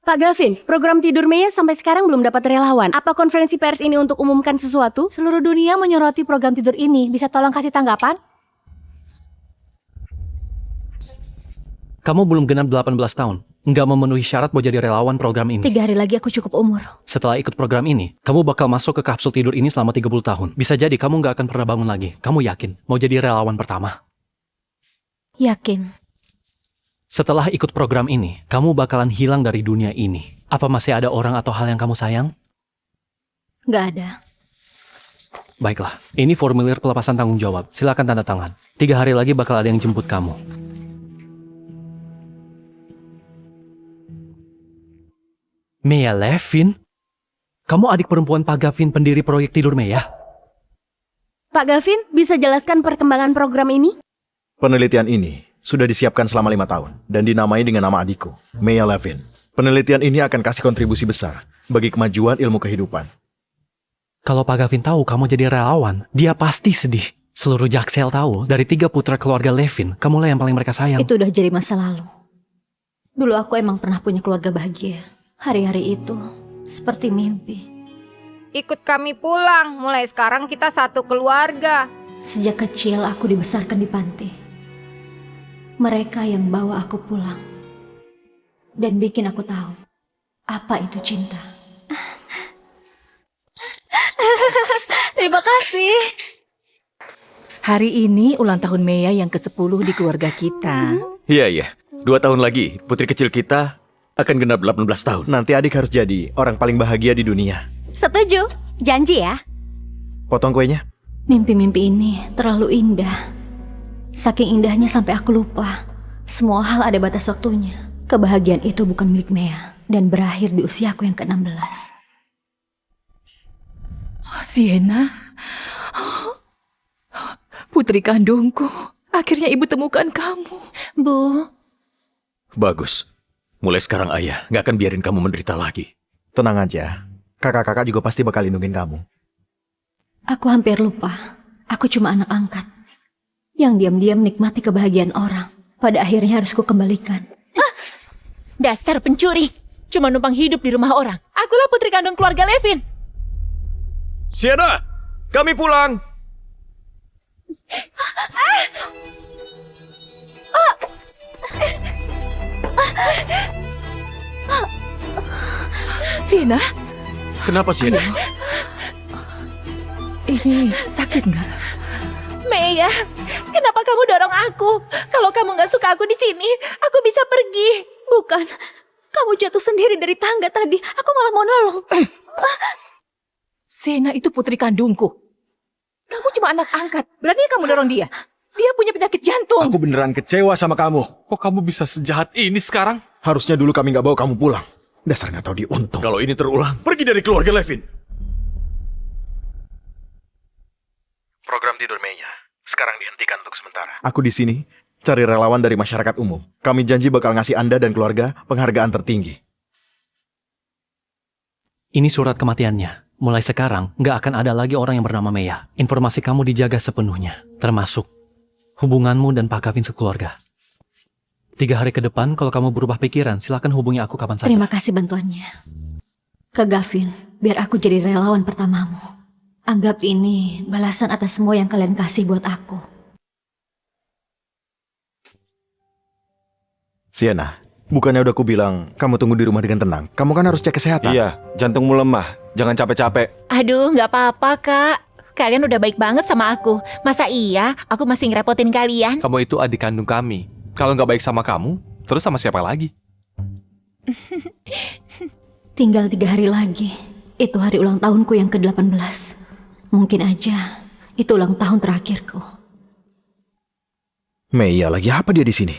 Pak Gavin, program tidur Maya sampai sekarang belum dapat relawan. Apa konferensi pers ini untuk umumkan sesuatu? Seluruh dunia menyoroti program tidur ini. Bisa tolong kasih tanggapan? Kamu belum genap 18 tahun. Nggak memenuhi syarat mau jadi relawan program ini. 3 hari lagi aku cukup umur. Setelah ikut program ini, kamu bakal masuk ke kapsul tidur ini selama 30 tahun. Bisa jadi kamu nggak akan pernah bangun lagi. Kamu yakin mau jadi relawan pertama? Yakin. Setelah ikut program ini, kamu bakalan hilang dari dunia ini. Apa masih ada orang atau hal yang kamu sayang? Nggak ada. Baiklah, ini formulir pelepasan tanggung jawab. Silakan tanda tangan. 3 hari lagi bakal ada yang jemput kamu. Maya Levin? Kamu adik perempuan Pak Gavin, pendiri proyek Tidur Maya? Pak Gavin, bisa jelaskan perkembangan program ini? Penelitian ini sudah disiapkan selama 5 tahun dan dinamai dengan nama adikku, Maya Levin. Penelitian ini akan kasih kontribusi besar bagi kemajuan ilmu kehidupan. Kalau Pak Gavin tahu kamu jadi relawan, dia pasti sedih. Seluruh Jaksel tahu, dari 3 putra keluarga Levin, kamulah yang paling mereka sayang. Itu udah jadi masa lalu. Dulu aku emang pernah punya keluarga bahagia. Hari-hari itu seperti mimpi. Ikut kami pulang, mulai sekarang kita satu keluarga. Sejak kecil aku dibesarkan di panti. Mereka yang bawa aku pulang. Dan bikin aku tahu apa itu cinta. Terima kasih. Hari ini ulang tahun Maya yang ke-10 di keluarga kita. Iya. 2 tahun lagi, putri kecil kita akan genap 18 tahun. Nanti adik harus jadi orang paling bahagia di dunia. Setuju. Janji ya. Potong kuenya. Mimpi-mimpi ini terlalu indah. Saking indahnya sampai aku lupa. Semua hal ada batas waktunya. Kebahagiaan itu bukan milik Maya dan berakhir di usiaku yang ke-16. Sienna, putri kandungku. Akhirnya ibu temukan kamu. Bu, Bagus. Mulai sekarang ayah nggak akan biarin kamu menderita lagi. Tenang aja. Kakak-kakak juga pasti bakal lindungin kamu. aku hampir lupa. Aku cuma anak angkat. Yang diam-diam nikmati kebahagiaan orang. Pada akhirnya harus kukembalikan. Dasar pencuri. Cuma numpang hidup di rumah orang. Akulah putri kandung keluarga Levin. Sienna, kami pulang. Sienna, Kenapa Sienna? ini sakit nggak? Maya, kenapa kamu dorong aku? Kalau kamu nggak suka aku di sini, aku bisa pergi. Bukan, kamu jatuh sendiri dari tangga tadi. Aku malah mau nolong. Sienna itu putri kandungku. Kamu cuma anak angkat. Berani kamu dorong dia? Dia punya penyakit jantung. Aku beneran kecewa sama kamu. Kok kamu bisa sejahat ini sekarang? Harusnya dulu kami nggak bawa kamu pulang. Dasar nggak tahu diuntung. Kalau ini terulang, pergi dari keluarga Levin. Program Tidur Maya sekarang dihentikan untuk sementara. Aku di sini cari relawan dari masyarakat umum. Kami janji bakal ngasih Anda dan keluarga penghargaan tertinggi. Ini surat kematiannya. Mulai sekarang, nggak akan ada lagi orang yang bernama Maya. Informasi kamu dijaga sepenuhnya, termasuk hubunganmu dan Pak Gavin sekeluarga. 3 hari ke depan, kalau kamu berubah pikiran, silakan hubungi aku kapan saja. Terima kasih bantuannya. Ke Gavin, biar aku jadi relawan pertamamu. Anggap ini balasan atas semua yang kalian kasih buat aku. Sienna, bukannya udah aku bilang kamu tunggu di rumah dengan tenang. Kamu kan harus cek kesehatan. Iya, jantungmu lemah. Jangan capek-capek. Aduh, nggak apa-apa, Kak. Kalian udah baik banget sama aku. Masa iya aku masih ngerepotin kalian? Kamu itu adik kandung kami. Kalau nggak baik sama kamu, terus sama siapa lagi? Tinggal 3 hari lagi. Itu hari ulang tahunku yang ke-18. Mungkin aja itu ulang tahun terakhirku. Maya lagi apa dia di sini?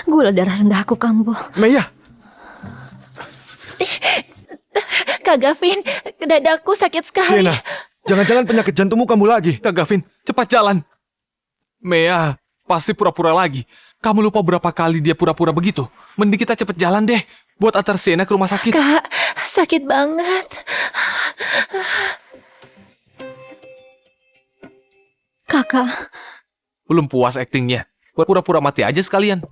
Gula darah rendah aku kambuh. Maya, Kak Gavin, dadaku sakit sekali. Sienna, jangan-jangan penyakit jantungmu kambuh lagi. Kak Gavin, cepat jalan. Mea, pasti pura-pura lagi. Kamu lupa berapa kali dia pura-pura begitu. Mending kita cepet jalan deh. Buat antar Sienna ke rumah sakit. Kak, sakit banget. Kakak, Belum puas aktingnya. buat pura-pura mati aja sekalian.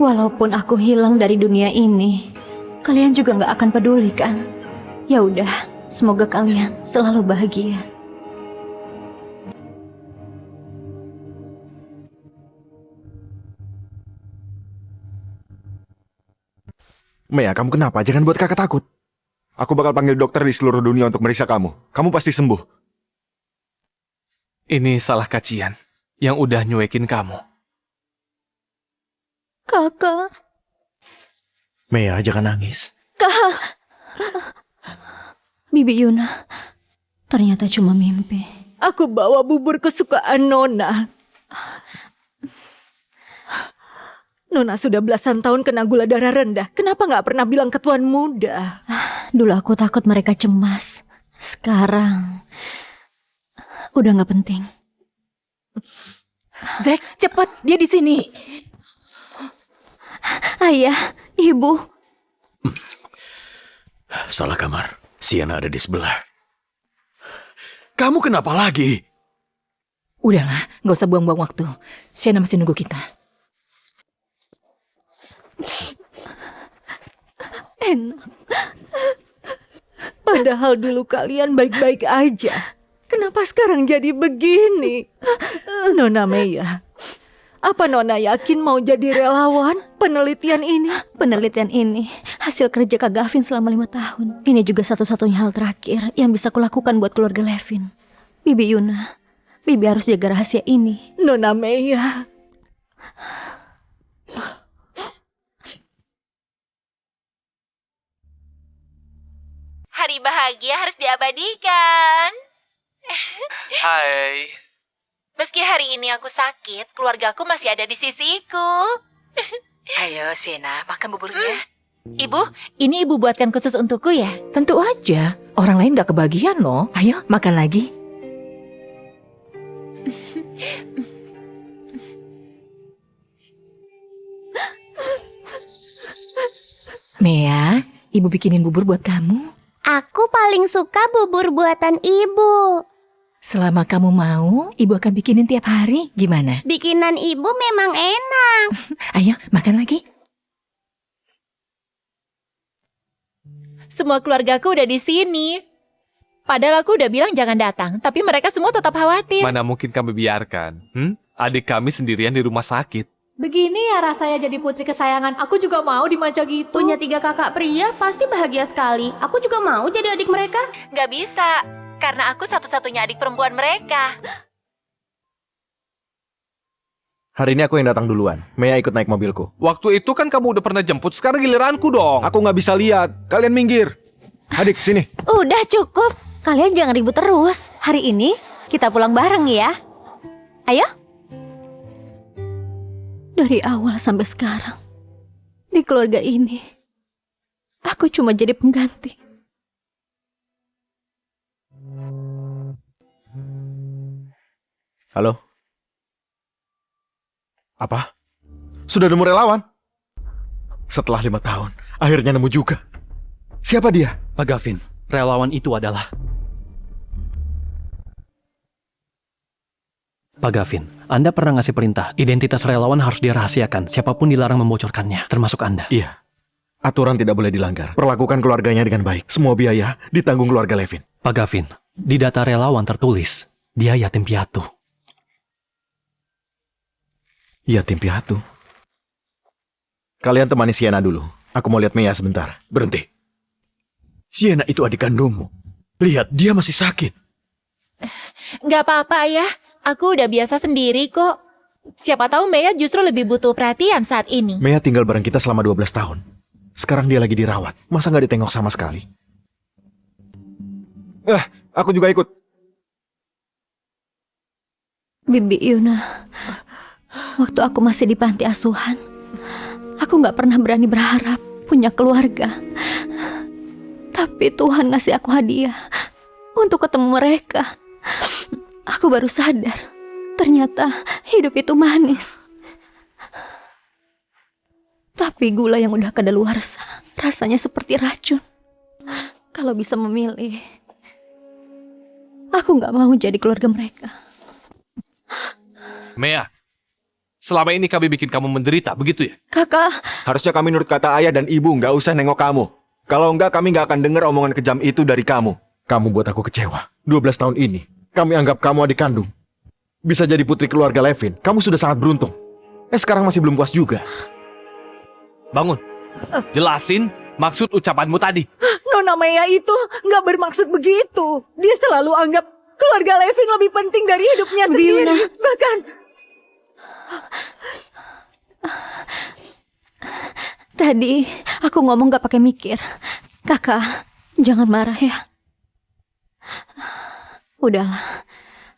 Walaupun aku hilang dari dunia ini, kalian juga nggak akan peduli kan? Ya udah, semoga kalian selalu bahagia. Mea, kamu kenapa? Jangan buat kakak takut. Aku bakal panggil dokter di seluruh dunia untuk meriksa kamu. Kamu pasti sembuh. Ini salah Kacian yang udah nyuekin kamu. Kakak. Mea, jangan nangis. Bibi Yuna, ternyata cuma mimpi. Aku bawa bubur kesukaan Nona. Nona sudah belasan tahun kena gula darah rendah. Kenapa nggak pernah bilang ke tuan muda? Dulu aku takut mereka cemas. Sekarang, udah nggak penting. Zack, cepat, dia di sini. Ayah, ibu. Salah kamar. Sienna ada di sebelah. Kamu kenapa lagi? Udahlah, nggak usah buang-buang waktu. Sienna masih nunggu kita. Enak. Padahal dulu kalian baik-baik aja. Kenapa sekarang jadi begini? Nona Mea, apa Nona yakin mau jadi relawan penelitian ini? Penelitian ini hasil kerja Kak Gavin selama 5 tahun. Ini juga satu-satunya hal terakhir yang bisa kulakukan buat keluarga Levin. Bibi Yuna, Bibi harus jaga rahasia ini. Nona Mea. Hari bahagia harus diabadikan. Hai. Meski hari ini aku sakit, keluargaku masih ada di sisiku. Ayo Sienna, makan buburnya. Ibu, ini ibu buatkan khusus untukku ya? Tentu aja, orang lain gak kebagian loh. Ayo, makan lagi. Mea, ibu bikinin bubur buat kamu. Aku paling suka bubur buatan ibu. Selama kamu mau, ibu akan bikinin tiap hari. Gimana? Bikinan ibu memang enak. Ayo, makan lagi. Semua keluargaku udah di sini. Padahal aku udah bilang jangan datang, tapi mereka semua tetap khawatir. Mana mungkin kami biarkan? Adik kami sendirian di rumah sakit. Begini ya rasanya jadi putri kesayangan. Aku juga mau dimanja gitu. Punya 3 kakak pria pasti bahagia sekali. Aku juga mau jadi adik mereka. Gak bisa, karena aku satu-satunya adik perempuan mereka. Hari ini aku yang datang duluan. Mea ikut naik mobilku. Waktu itu kan kamu udah pernah jemput, sekarang giliranku dong. Aku nggak bisa lihat. Kalian minggir. Adik, sini. Udah cukup. Kalian jangan ribut terus. Hari ini kita pulang bareng ya. Ayo. Dari awal sampai sekarang, di keluarga ini, aku cuma jadi pengganti. Halo? Apa? Sudah nemu relawan? Setelah 5 tahun, akhirnya nemu juga. Siapa dia? Pak Gavin, relawan itu adalah... Pak Gavin, Anda pernah ngasih perintah, identitas relawan harus dirahasiakan, siapapun dilarang membocorkannya, termasuk Anda. Iya. Aturan tidak boleh dilanggar. Perlakukan keluarganya dengan baik. Semua biaya ditanggung keluarga Levin. Pak Gavin, di data relawan tertulis, dia yatim piatu. Yatim piatu. Kalian temani Sienna dulu. Aku mau lihat Mea sebentar. Berhenti. Sienna itu adik kandungmu. Lihat, dia masih sakit. Gak apa-apa ya, aku udah biasa sendiri kok. Siapa tahu Mea justru lebih butuh perhatian saat ini. Mea tinggal bareng kita selama 12 tahun. Sekarang dia lagi dirawat. Masa nggak ditengok sama sekali? Aku juga ikut. Bibi Yuna, waktu aku masih di panti asuhan, aku gak pernah berani berharap punya keluarga. Tapi Tuhan ngasih aku hadiah untuk ketemu mereka. Aku baru sadar, ternyata hidup itu manis. Tapi gula yang udah kadaluarsa rasanya seperti racun. Kalau bisa memilih, aku nggak mau jadi keluarga mereka. Mea, selama ini kami bikin kamu menderita, begitu ya? Kakak, Harusnya kami nurut kata ayah dan ibu, nggak usah nengok kamu. Kalau enggak, kami nggak akan dengar omongan kejam itu dari kamu. Kamu buat aku kecewa. 12 tahun ini, kami anggap kamu adik kandung. Bisa jadi putri keluarga Levin, kamu sudah sangat beruntung. Sekarang masih belum puas juga. Bangun. Jelasin maksud ucapanmu tadi. Nona Maya itu nggak bermaksud begitu. Dia selalu anggap keluarga Levin lebih penting dari hidupnya sendiri. Bahkan tadi aku ngomong gak pakai mikir. Kakak, jangan marah ya. Udahlah,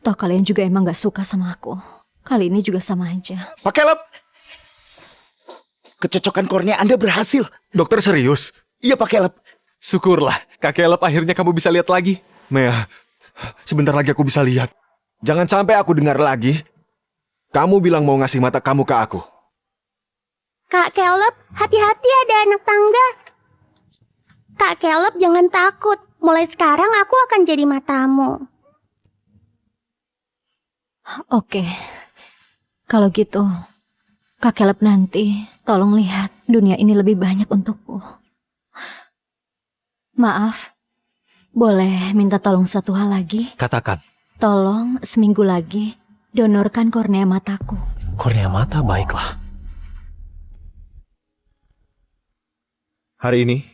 toh kalian juga emang gak suka sama aku. Kali ini juga sama aja. Pak Caleb, kecocokan kornea Anda berhasil. Dokter serius? Iya, Pak Caleb. Syukurlah, Kak Caleb akhirnya kamu bisa lihat lagi. Mea, sebentar lagi aku bisa lihat. Jangan sampai aku dengar lagi. Kamu bilang mau ngasih mata kamu ke aku. Kak Caleb, hati-hati ada anak tangga. Kak Caleb, jangan takut. Mulai sekarang aku akan jadi matamu. Oke, kalau gitu, Kak Caleb nanti tolong lihat dunia ini lebih banyak untukku. Maaf, boleh minta tolong satu hal lagi? Katakan. Tolong seminggu lagi donorkan kornea mataku. Kornea mata, baiklah. Hari ini,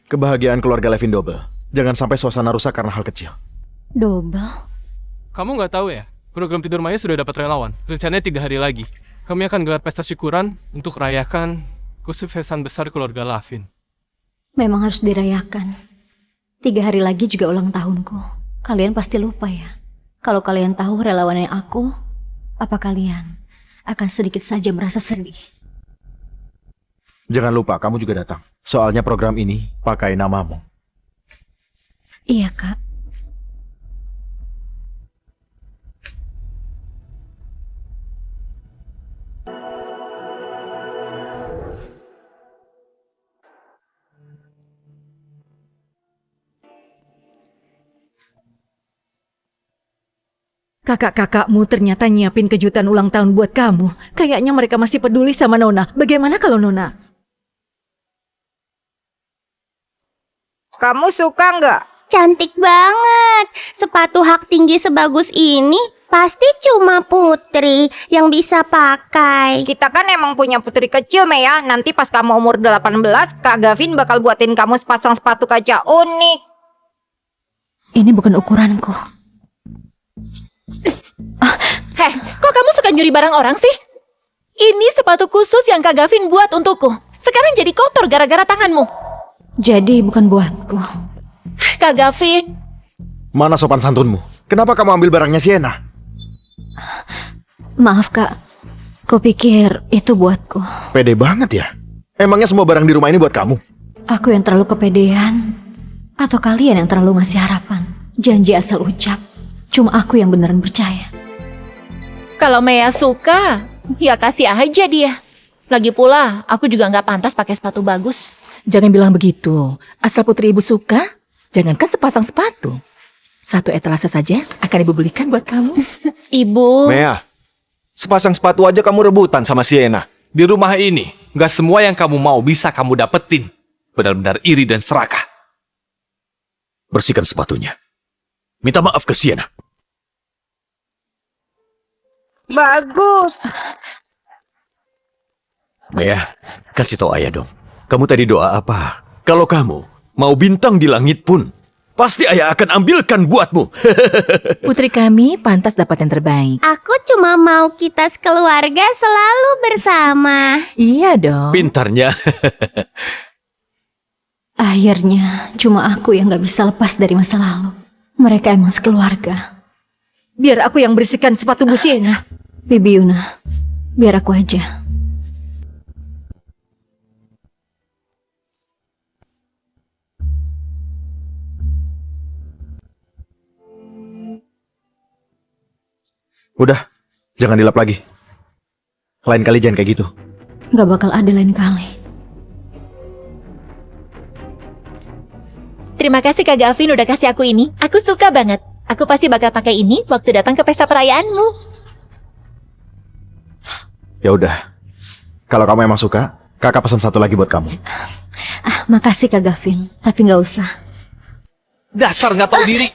kebahagiaan keluarga Levin double. Jangan sampai suasana rusak karena hal kecil. Double? Kamu nggak tahu ya, program Tidur Maya sudah dapat relawan. Rencananya 3 hari lagi. Kami akan gelar pesta syukuran untuk rayakan kesuksesan besar keluarga Lavin. Memang harus dirayakan. 3 hari lagi juga ulang tahunku. Kalian pasti lupa ya. Kalau kalian tahu relawannya aku, apa kalian akan sedikit saja merasa sedih? Jangan lupa, kamu juga datang. Soalnya program ini pakai namamu. Iya, Kak. kakak-kakakmu ternyata nyiapin kejutan ulang tahun buat kamu. Kayaknya mereka masih peduli sama Nona. Bagaimana kalau Nona? Kamu suka nggak? Cantik banget. Sepatu hak tinggi sebagus ini pasti cuma Putri yang bisa pakai. Kita kan emang punya putri kecil, Mea. Nanti pas kamu umur 18, Kak Gavin bakal buatin kamu sepasang sepatu kaca unik. Ini bukan ukuranku. Heh, kok kamu suka nyuri barang orang sih? Ini sepatu khusus yang Kak Gavin buat untukku. Sekarang jadi kotor gara-gara tanganmu. Jadi bukan buatku. Kak Gavin. Mana sopan santunmu? Kenapa kamu ambil barangnya Sienna? Maaf, Kak. Kupikir itu buatku. Pede banget ya. Emangnya semua barang di rumah ini buat kamu? Aku yang terlalu kepedean? Atau kalian yang terlalu ngasih harapan? Janji asal ucap. Cuma aku yang beneran percaya. Kalau Mea suka, ya kasih aja dia. Lagi pula, aku juga nggak pantas pakai sepatu bagus. Jangan bilang begitu. Asal putri ibu suka, jangankan sepasang sepatu. Satu etalase saja akan ibu belikan buat kamu. Ibu. Mea, sepasang sepatu aja kamu rebutan sama Sienna. Di rumah ini, nggak semua yang kamu mau bisa kamu dapetin. Benar-benar iri dan serakah. Bersihkan sepatunya. Minta maaf ke Sienna. Bagus. Mea, kasih tahu ayah dong. Kamu tadi doa apa? Kalau kamu mau bintang di langit pun, pasti ayah akan ambilkan buatmu. Putri kami pantas dapat yang terbaik. Aku cuma mau kita sekeluarga selalu bersama. Iya dong. Pintarnya. Akhirnya, cuma aku yang gak bisa lepas dari masa lalu. Mereka emang sekeluarga. Biar aku yang bersihkan sepatu Sienna. Bibi Yuna, biar aku aja. Udah, jangan dilap lagi. Lain kali jangan kayak gitu. Gak bakal ada lain kali. Terima kasih Kak Gavin udah kasih aku ini. Aku suka banget. Aku pasti bakal pakai ini waktu datang ke pesta perayaanmu. Ya udah. Kalau kamu emang suka, kakak pesan satu lagi buat kamu. Makasih Kak Gavin, tapi nggak usah. Dasar nggak tahu diri.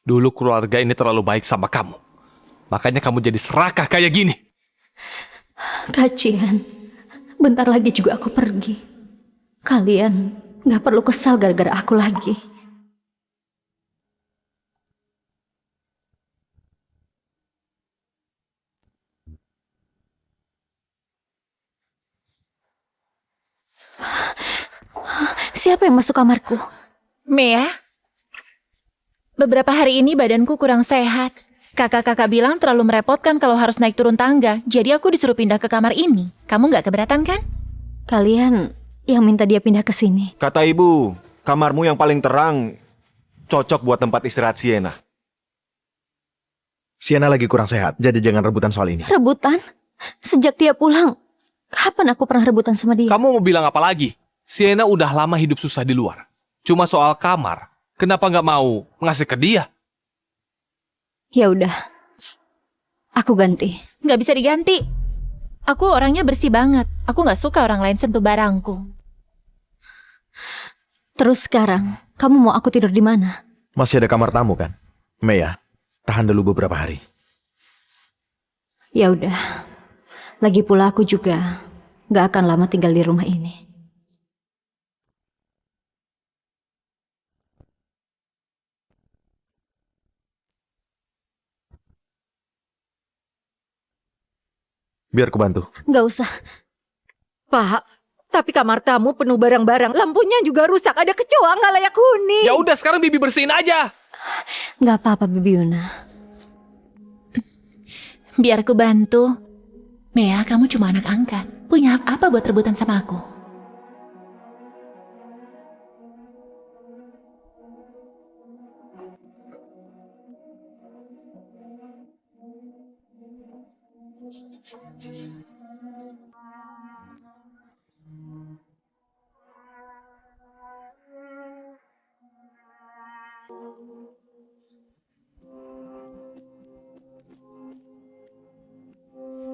Dulu keluarga ini terlalu baik sama kamu. Makanya kamu jadi serakah kayak gini. Kacian, bentar lagi juga aku pergi. Kalian nggak perlu kesal gara-gara aku lagi. Siapa yang masuk kamarku? Mea, beberapa hari ini badanku kurang sehat. Kakak-kakak bilang terlalu merepotkan kalau harus naik turun tangga. Jadi aku disuruh pindah ke kamar ini. Kamu nggak keberatan kan? Kalian yang minta dia pindah ke sini. Kata ibu, kamarmu yang paling terang cocok buat tempat istirahat Sienna. Sienna lagi kurang sehat, jadi jangan rebutan soal ini. Rebutan? Sejak dia pulang, kapan aku pernah rebutan sama dia? Kamu mau bilang apa lagi? Sienna udah lama hidup susah di luar. Cuma soal kamar, kenapa nggak mau ngasih ke dia? Ya udah, aku ganti. Nggak bisa diganti. Aku orangnya bersih banget. Aku nggak suka orang lain sentuh barangku. Terus sekarang, kamu mau aku tidur di mana? Masih ada kamar tamu kan? Mea, tahan dulu beberapa hari. Ya udah. Lagi pula aku juga nggak akan lama tinggal di rumah ini. Biar aku bantu. Nggak usah. Pak, tapi kamar tamu penuh barang-barang. Lampunya juga rusak. Ada kecoa nggak layak huni. Ya udah sekarang Bibi bersihin aja. Nggak apa-apa, Bibi Yuna. Biar aku bantu. Mea, kamu cuma anak angkat. Punya hak apa buat rebutan sama aku?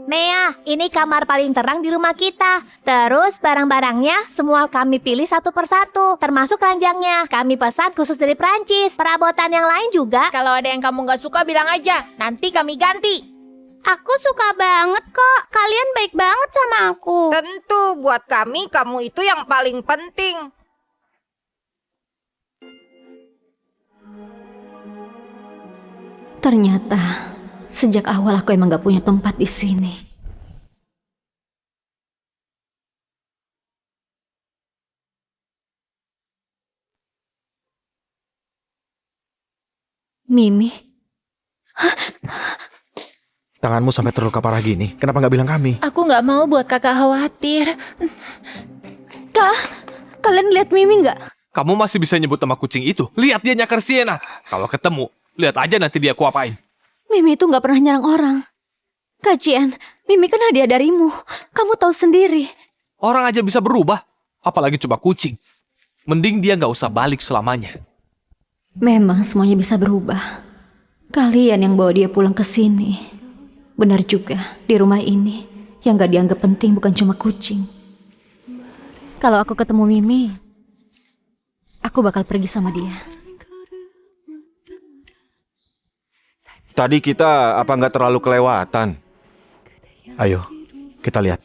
Mea, ini kamar paling terang di rumah kita. Terus barang-barangnya semua kami pilih satu persatu, termasuk ranjangnya. Kami pesan khusus dari Prancis. Perabotan yang lain juga. Kalau ada yang kamu nggak suka bilang aja. Nanti kami ganti. Aku suka banget kok. Kalian baik banget sama aku. Tentu, buat kami kamu itu yang paling penting. Ternyata sejak awal aku emang gak punya tempat di sini. Mimi, Tanganmu sampai terluka parah gini, kenapa nggak bilang kami? Aku nggak mau buat kakak khawatir. Kak, kalian lihat Mimi nggak? Kamu masih bisa nyebut nama kucing itu. Lihat dia nyakar Sienna. Kalau ketemu, lihat aja nanti dia aku apain. Mimi itu nggak pernah nyerang orang. Kajian, Mimi kan hadiah darimu. Kamu tahu sendiri. Orang aja bisa berubah, apalagi coba kucing. Mending dia nggak usah balik selamanya. Memang semuanya bisa berubah. Kalian yang bawa dia pulang ke sini. Benar juga, di rumah ini yang gak dianggap penting bukan cuma kucing. Kalau aku ketemu Mimi, aku bakal pergi sama dia. Tadi kita apa nggak terlalu kelewatan? Ayo, kita lihat.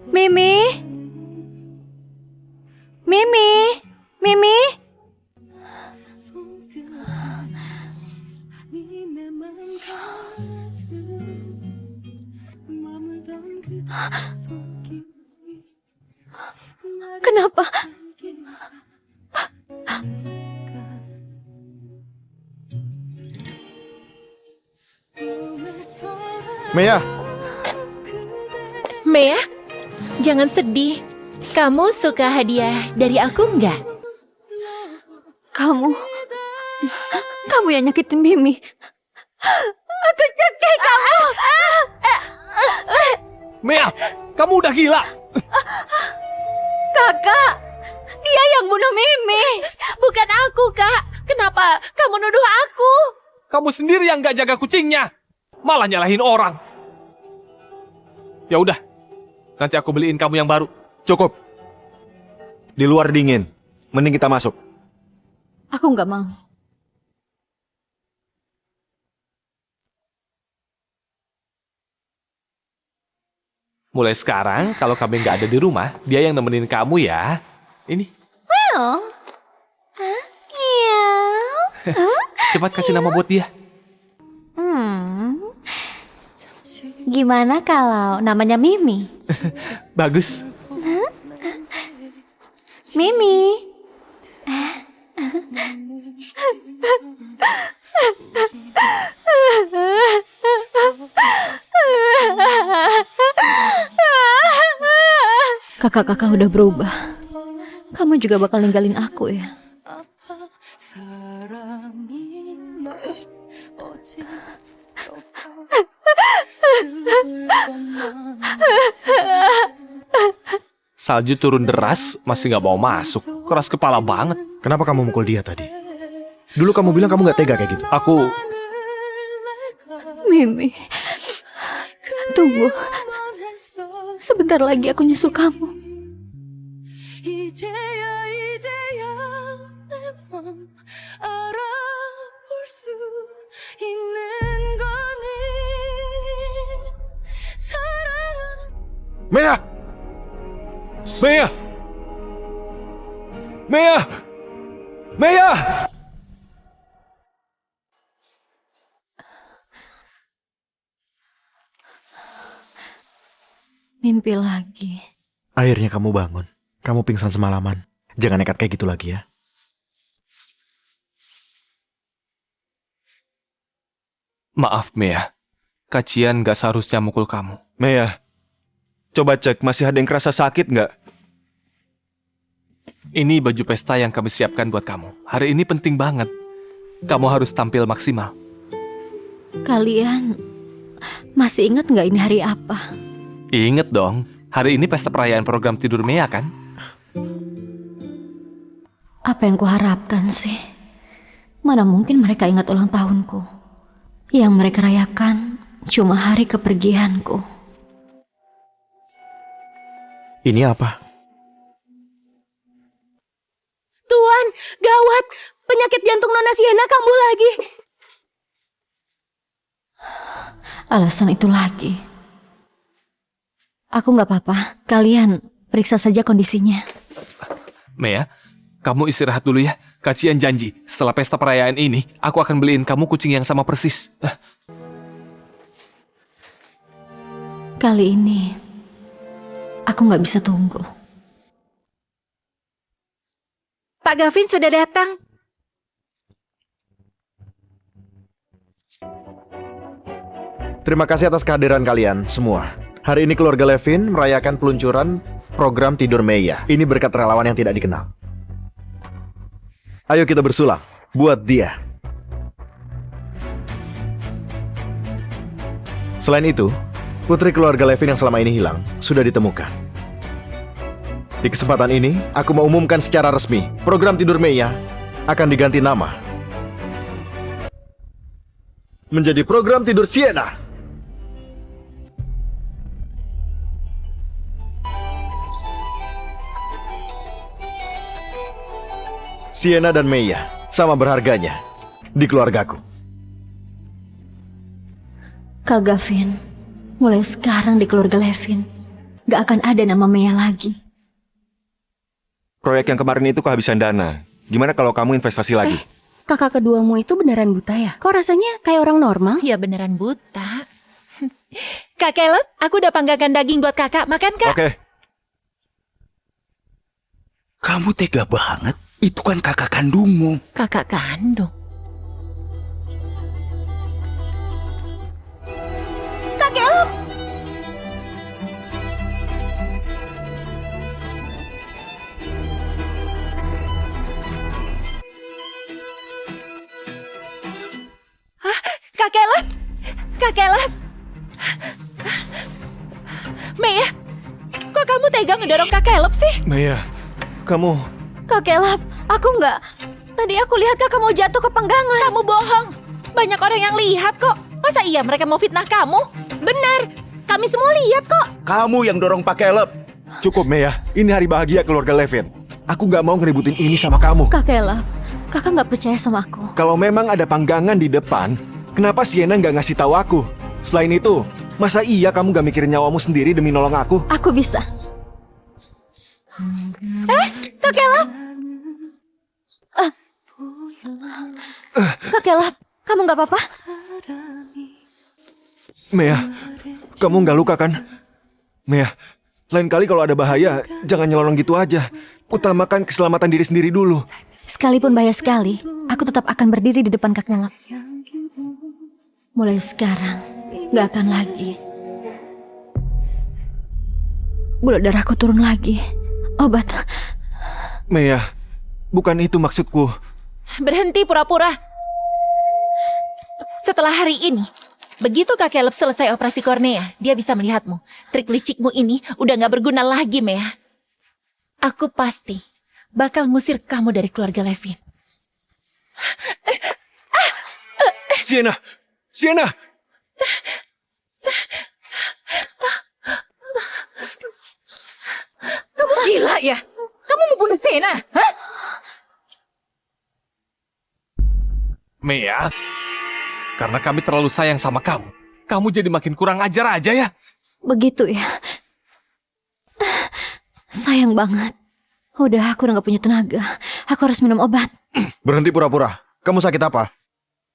Mimi? Mimi? Mimi? Kenapa? Mea, Mea, jangan sedih. Kamu suka hadiah dari aku nggak? Kamu yang nyakitin Mimi. Aku cekik kamu. Mea, kamu udah gila. Kakak, dia yang bunuh Mimi. Bukan aku, Kak. Kenapa kamu nuduh aku? Kamu sendiri yang gak jaga kucingnya. Malah nyalahin orang. Ya udah, nanti aku beliin kamu yang baru. Cukup. Di luar dingin. Mending kita masuk. Aku nggak mau. Mulai sekarang, kalau kami nggak ada di rumah, dia yang nemenin kamu ya. Ini, Iya. cepat kasih nama buat dia. Gimana kalau namanya Mimi? Bagus. Mimi. Kakak-kakak udah berubah. Kamu juga bakal ninggalin aku ya? Salju turun deras, masih nggak mau masuk. Keras kepala banget. Kenapa kamu mukul dia tadi? Dulu kamu bilang kamu nggak tega kayak gitu. Aku Mimi. Tunggu. Sebentar lagi aku nyusul kamu. Mea! Mea! Mea! Mea! Mimpi lagi. Akhirnya kamu bangun. Kamu pingsan semalaman. Jangan nekat kayak gitu lagi ya. maaf Mea. Kacian gak seharusnya mukul kamu. Mea, coba cek masih ada yang kerasa sakit nggak? Ini baju pesta yang kami siapkan buat kamu. Hari ini penting banget. Kamu harus tampil maksimal. Kalian masih ingat nggak ini hari apa? Ingat dong, hari ini pesta perayaan program tidur Mea kan? Apa yang kuharapkan sih? Mana mungkin mereka ingat ulang tahunku. Yang mereka rayakan cuma hari kepergianku. Ini apa? Tuan, gawat. Penyakit jantung Nona Sienna kambuh lagi. Alasan itu lagi. Aku nggak apa-apa. Kalian periksa saja kondisinya. Mea, kamu istirahat dulu ya. Kacian janji, setelah pesta perayaan ini, aku akan beliin kamu kucing yang sama persis. Kali ini, aku nggak bisa tunggu. Pak Gavin sudah datang. Terima kasih atas kehadiran kalian semua. Hari ini keluarga Levin merayakan peluncuran program Tidur Mea. Ini berkat relawan yang tidak dikenal. Ayo kita bersulang buat dia. Selain itu, putri keluarga Levin yang selama ini hilang sudah ditemukan. Di kesempatan ini, aku mau umumkan secara resmi, program Tidur Mea akan diganti nama menjadi program Tidur Sienna. Sienna dan Mea sama berharganya di keluargaku. Kak Gavin, mulai sekarang di keluarga Levin, gak akan ada nama Mea lagi. Proyek yang kemarin itu kehabisan dana. Gimana kalau kamu investasi lagi? Kakak keduamu itu beneran buta ya? Kok rasanya kayak orang normal? Ya beneran buta. Kak Caleb, aku udah panggilkan daging buat kakak. Makan, Kak. Oke. Kamu tega banget. Itu kan kakak kandungmu. Kakak kandung? Kak Caleb! Hah? Kak Caleb? Kak Caleb. Maya, kok kamu tega ngedorong Kak Caleb sih? Maya, kamu... Kak Caleb, aku nggak. Tadi aku lihat kakak mau jatuh ke penggangan. Kamu bohong. Banyak orang yang lihat kok. Masa iya mereka mau fitnah kamu? Benar, kami semua lihat kok. Kamu yang dorong Pak Caleb. Cukup, Maya. Ini hari bahagia keluarga Levin. Aku nggak mau ngeributin ini sama kamu. Kak Caleb, kakak nggak percaya sama aku. Kalau memang ada panggangan di depan, kenapa Sienna nggak ngasih tahu aku? Selain itu, masa iya kamu nggak mikirin nyawamu sendiri demi nolong aku? Aku bisa. Kak Caleb. Kak Caleb, kamu nggak apa-apa? Maya, kamu nggak luka kan? Maya, lain kali kalau ada bahaya, jangan nyelonong gitu aja. Utamakan keselamatan diri sendiri dulu. Sekalipun bahaya sekali, aku tetap akan berdiri di depan Kak Caleb. Mulai sekarang, nggak akan lagi. Gula darahku turun lagi. Obat. Maya, bukan itu maksudku. Berhenti pura-pura. Setelah hari ini, begitu Kak Caleb selesai operasi kornea, dia bisa melihatmu. Trik licikmu ini udah gak berguna lagi, Maya. Aku pasti bakal ngusir kamu dari keluarga Levin. Sienna! Sienna! Kamu gila ya? Kamu mau bunuh Sienna? Hah? Maya, karena kami terlalu sayang sama kamu, kamu jadi makin kurang ajar aja ya. Begitu ya. Sayang banget. Udah, aku udah gak punya tenaga. Aku harus minum obat. Berhenti pura-pura. Kamu sakit apa?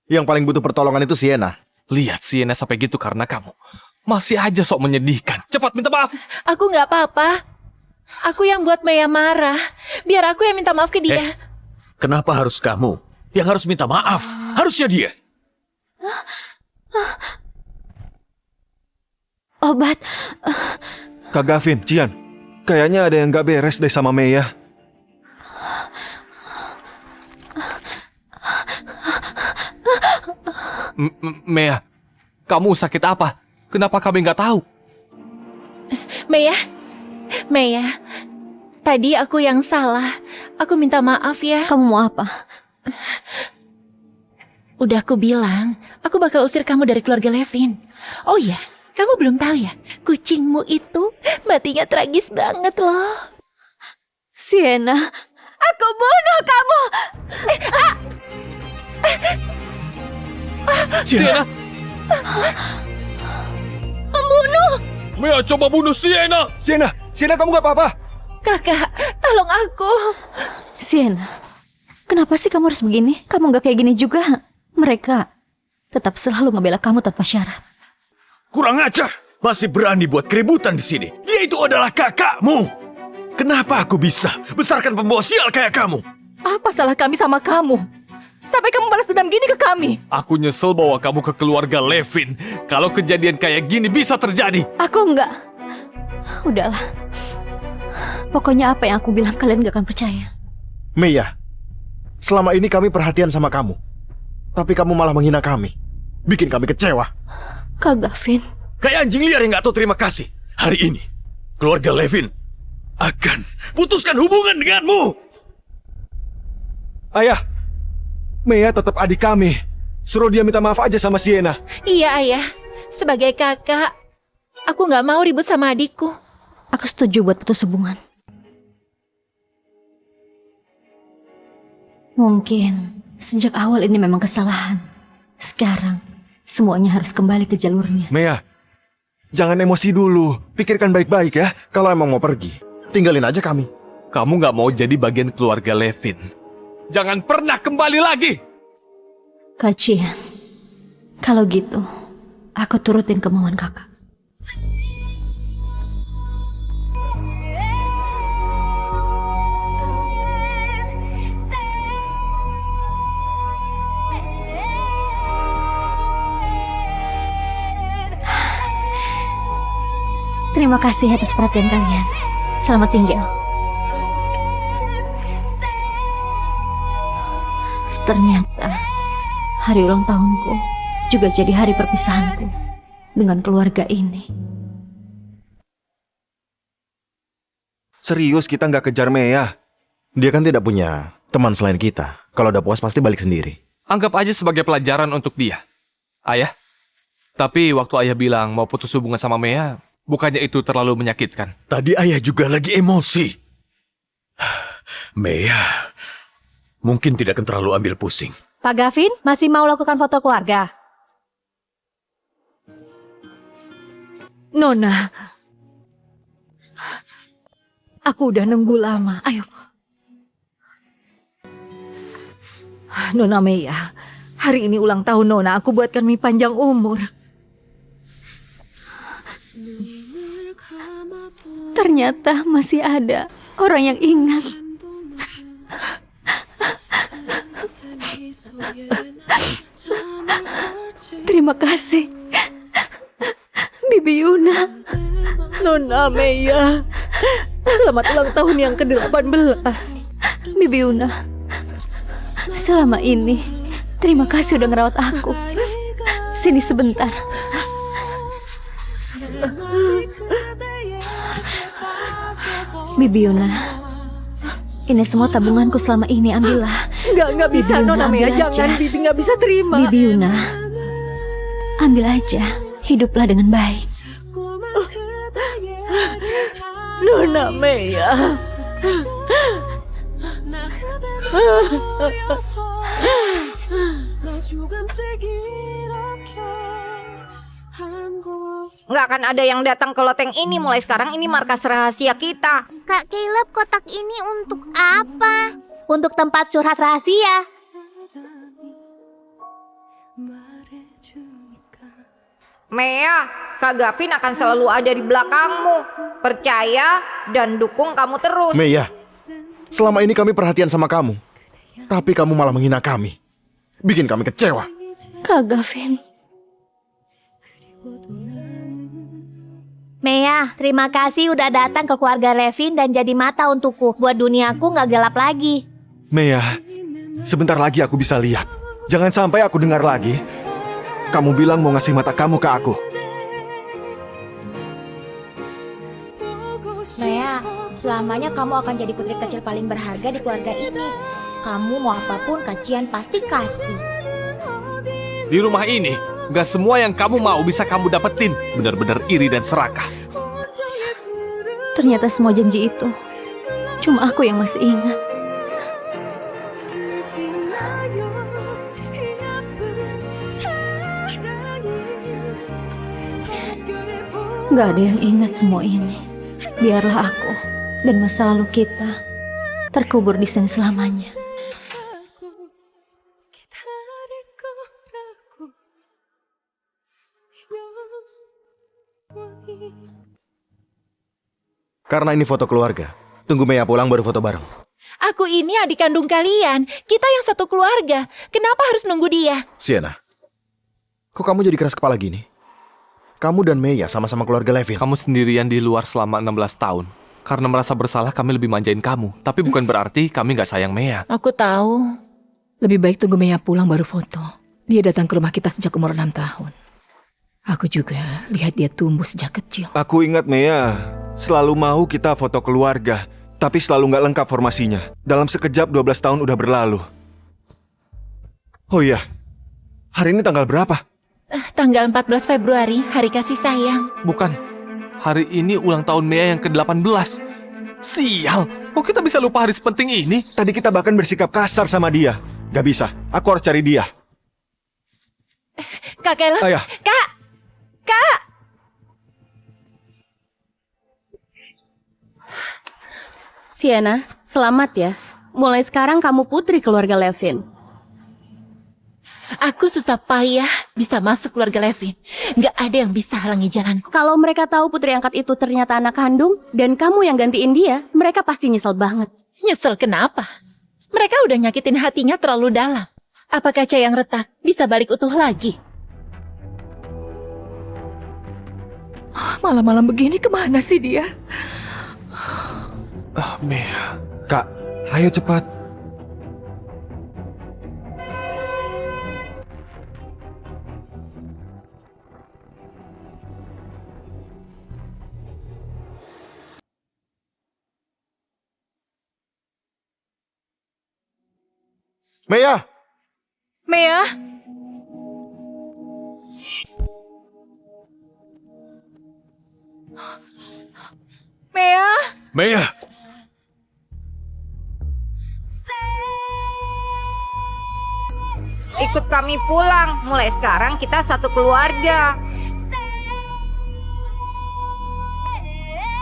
Yang paling butuh pertolongan itu Sienna. Lihat Sienna sampai gitu karena kamu. Masih aja sok menyedihkan. Cepat minta maaf. Aku gak apa-apa. Aku yang buat Maya marah. Biar aku yang minta maaf ke dia. Kenapa harus kamu yang harus minta maaf? Harusnya dia. Obat. Kak Gavin, Cian, kayaknya ada yang gak beres deh sama Maya. Maya, kamu sakit apa? Kenapa kami nggak tahu? Maya, tadi aku yang salah. Aku minta maaf ya. Kamu mau apa? Udah aku bilang, aku bakal usir kamu dari keluarga Levin. Oh ya, kamu belum tahu ya, kucingmu itu matinya tragis banget loh. Sienna, aku bunuh kamu. Sienna! Pembunuh! Maya coba bunuh Sienna! Sienna, kamu gak apa-apa? Kakak, tolong aku. Sienna, kenapa sih kamu harus begini? Kamu gak kayak gini juga. Mereka tetap selalu ngebela kamu tanpa syarat. Kurang ajar. Masih berani buat keributan di sini. Dia itu adalah kakakmu. Kenapa aku bisa besarkan pembawa sial kayak kamu? Apa salah kami sama kamu? Sampai kamu balas dendam gini ke kami. Aku nyesel bawa kamu ke keluarga Levin. Kalau kejadian kayak gini bisa terjadi. Aku enggak. Udahlah. Pokoknya apa yang aku bilang kalian gak akan percaya. Maya, selama ini kami perhatian sama kamu. Tapi kamu malah menghina kami. Bikin kami kecewa. Kak Gavin. Kayak anjing liar yang gak tahu terima kasih. Hari ini, keluarga Levin akan putuskan hubungan denganmu. Ayah, Maya tetap adik kami. Suruh dia minta maaf aja sama Sienna. Iya, Ayah. Sebagai kakak, aku gak mau ribut sama adikku. Aku setuju buat putus hubungan. Mungkin sejak awal ini memang kesalahan. Sekarang, semuanya harus kembali ke jalurnya. Maya, jangan emosi dulu. Pikirkan baik-baik ya. Kalau emang mau pergi, tinggalin aja kami. Kamu nggak mau jadi bagian keluarga Levin. Jangan pernah kembali lagi. Kak Cian, kalau gitu, aku turutin kemauan kakak. Terima kasih atas perhatian kalian. Selamat tinggal. Ternyata hari ulang tahunku juga jadi hari perpisahanku dengan keluarga ini. Serius kita nggak kejar Mea? Dia kan tidak punya teman selain kita. Kalau udah puas pasti balik sendiri. Anggap aja sebagai pelajaran untuk dia. Ayah, tapi waktu ayah bilang mau putus hubungan sama Mea, bukannya itu terlalu menyakitkan? Tadi ayah juga lagi emosi. Mea, mungkin tidak akan terlalu ambil pusing. Pak Gavin, masih mau lakukan foto keluarga? Nona, aku udah nunggu lama. Ayo. Nona Meya, hari ini ulang tahun Nona. Aku buatkan mie panjang umur. Ternyata masih ada orang yang ingat. Terima kasih, Bibi Yuna. Nona Meya, selamat ulang tahun yang ke-18. Bibi Yuna, selama ini terima kasih udah ngerawat aku. Sini sebentar. Bibi Yuna, ini semua tabunganku selama ini, ambillah. Nggak bisa Bibi Yuna, Nona Meya, ambil jangan. aja. Bibi nggak bisa terima. Bibi Yuna, ambil aja. Hiduplah dengan baik. Nona Meya. Nggak akan ada yang datang ke loteng ini. Mulai sekarang ini markas rahasia kita. Kak Caleb, kotak ini untuk apa? Untuk tempat curhat rahasia. Mea, Kak Gavin akan selalu ada di belakangmu. Percaya dan dukung kamu terus. Meya, selama ini kami perhatian sama kamu. Tapi kamu malah menghina kami. Bikin kami kecewa. Kak Gavin. Mea, terima kasih udah datang ke keluarga Levin dan jadi mata untukku. Buat duniaku nggak gelap lagi. Mea, sebentar lagi aku bisa lihat. Jangan sampai aku dengar lagi kamu bilang mau ngasih mata kamu ke aku. Mea, selamanya kamu akan jadi putri kecil paling berharga di keluarga ini. Kamu mau apapun Kacian pasti kasih. Di rumah ini, gak semua yang kamu mau bisa kamu dapetin. Benar-benar iri dan serakah. Ternyata semua janji itu cuma aku yang masih ingat. Gak ada yang ingat semua ini. Biarlah aku dan masa lalu kita terkubur di sini selamanya. Karena ini foto keluarga. Tunggu Mea pulang baru foto bareng. Aku ini adik kandung kalian. Kita yang satu keluarga. Kenapa harus nunggu dia? Sienna, kok kamu jadi keras kepala gini? Kamu dan Mea sama-sama keluarga Levin. Kamu sendirian di luar selama 16 tahun. Karena merasa bersalah kami lebih manjain kamu. Tapi bukan berarti kami gak sayang Mea. Aku tahu. Lebih baik tunggu Mea pulang baru foto. Dia datang ke rumah kita sejak umur 6 tahun. Aku juga lihat dia tumbuh sejak kecil. Aku ingat Mea selalu mau kita foto keluarga, tapi selalu nggak lengkap formasinya. Dalam sekejap 12 tahun udah berlalu. Oh iya, hari ini tanggal berapa? Tanggal 14 Februari, hari kasih sayang. Bukan, hari ini ulang tahun Mea yang ke-18. Sial, kok kita bisa lupa hari sepenting ini? Tadi kita bahkan bersikap kasar sama dia. Gak bisa, aku harus cari dia. Kak Caleb, Ayah. Kak! Sienna, selamat ya. Mulai sekarang kamu putri keluarga Levin. Aku susah payah bisa masuk keluarga Levin. Gak ada yang bisa halangi jalanku. Kalau mereka tahu putri angkat itu ternyata anak kandung dan kamu yang gantiin dia, mereka pasti nyesel banget. Nyesel kenapa? Mereka udah nyakitin hatinya terlalu dalam. Apa kaca yang retak bisa balik utuh lagi? Malam-malam begini kemana sih dia? Mea. Kak, ayo cepat. Mea! Mea? Mea? Mea! Ikut kami pulang. Mulai sekarang kita satu keluarga.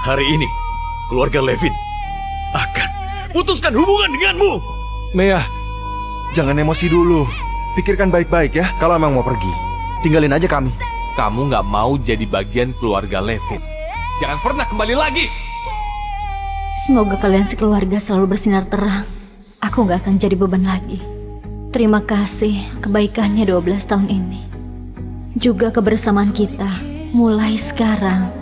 Hari ini, keluarga Levin akan putuskan hubungan denganmu. Mea, jangan emosi dulu. Pikirkan baik-baik ya. Kalau emang mau pergi, tinggalin aja kami. Kamu nggak mau jadi bagian keluarga Levin. Jangan pernah kembali lagi. Semoga kalian sekeluarga selalu bersinar terang. Aku nggak akan jadi beban lagi. Terima kasih kebaikannya 12 tahun ini. Juga kebersamaan kita. Mulai sekarang,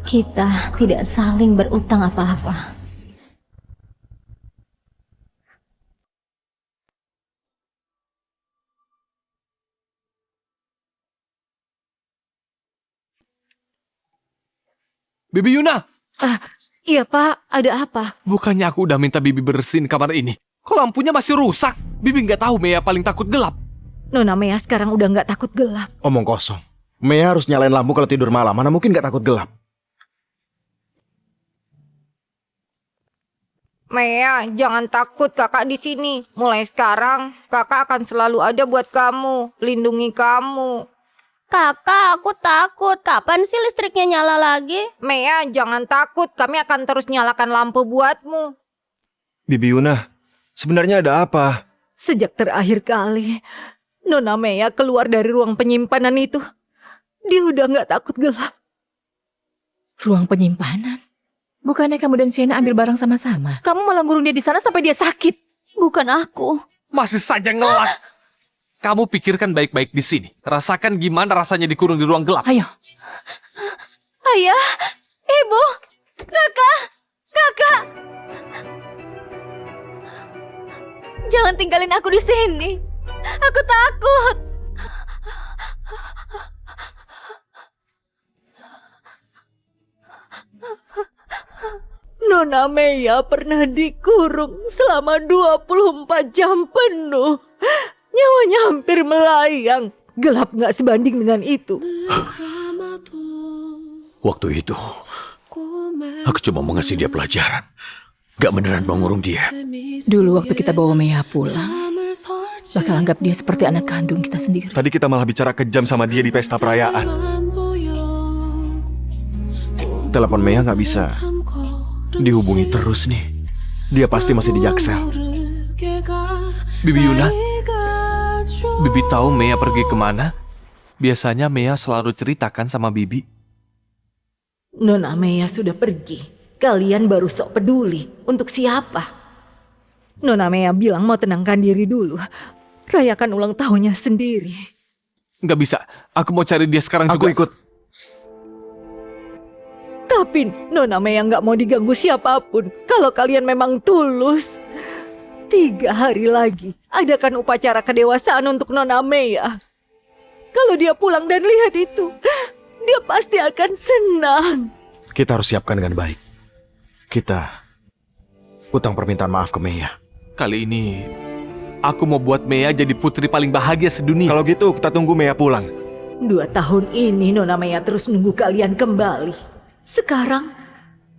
kita tidak saling berutang apa-apa. Bibi Yuna! Iya Pak, ada apa? Bukannya aku udah minta Bibi bersihin kamar ini? Kok lampunya masih rusak? Bibi nggak tahu Mea paling takut gelap. Nona Mea sekarang udah nggak takut gelap. Omong kosong. Mea harus nyalain lampu kalau tidur malam. Mana mungkin gak takut gelap? Mea, jangan takut, kakak di sini. Mulai sekarang, kakak akan selalu ada buat kamu, lindungi kamu. Kakak, aku takut. Kapan sih listriknya nyala lagi? Mea, jangan takut, kami akan terus nyalakan lampu buatmu. Bibi Yuna, sebenarnya ada apa? Sejak terakhir kali Nona Mea keluar dari ruang penyimpanan itu, dia udah nggak takut gelap. Ruang penyimpanan? Bukannya kamu dan Sienna ambil barang sama-sama? Kamu malah ngurung dia di sana sampai dia sakit. Bukan aku. Masih saja ngelak. Kamu pikirkan baik-baik di sini. Rasakan gimana rasanya dikurung di ruang gelap. Ayo. Ayah, Ibu, Kakak. Jangan tinggalin aku di sini. Aku takut. Nona Mea pernah dikurung selama 24 jam penuh. Nyawanya hampir melayang. Gelap gak sebanding dengan itu. Waktu itu, aku cuma mau ngasih dia pelajaran. Gak beneran mau ngurung dia. Dulu waktu kita bawa Mea pulang, bakal anggap dia seperti anak kandung kita sendiri. Tadi kita malah bicara kejam sama dia di pesta perayaan. Telepon Mea gak bisa dihubungi terus nih. Dia pasti masih di Jaksel. Bibi Yuna, Bibi tahu Mea pergi kemana? Biasanya Mea selalu ceritakan sama Bibi. Nona Mea sudah pergi. Kalian baru sok peduli. Untuk siapa? Nona Mea bilang mau tenangkan diri dulu. Rayakan ulang tahunnya sendiri. Nggak bisa, aku mau cari dia sekarang juga. Aku ikut. Tapi Nona Mea nggak mau diganggu siapapun. Kalau kalian memang tulus, 3 hari lagi adakan upacara kedewasaan untuk Nona Mea. Kalau dia pulang dan lihat itu, dia pasti akan senang. Kita harus siapkan dengan baik. Kita utang permintaan maaf ke Mea. Kali ini aku mau buat Mea jadi putri paling bahagia sedunia. Kalau gitu kita tunggu Mea pulang. 2 tahun ini Nona Mea terus nunggu kalian kembali. Sekarang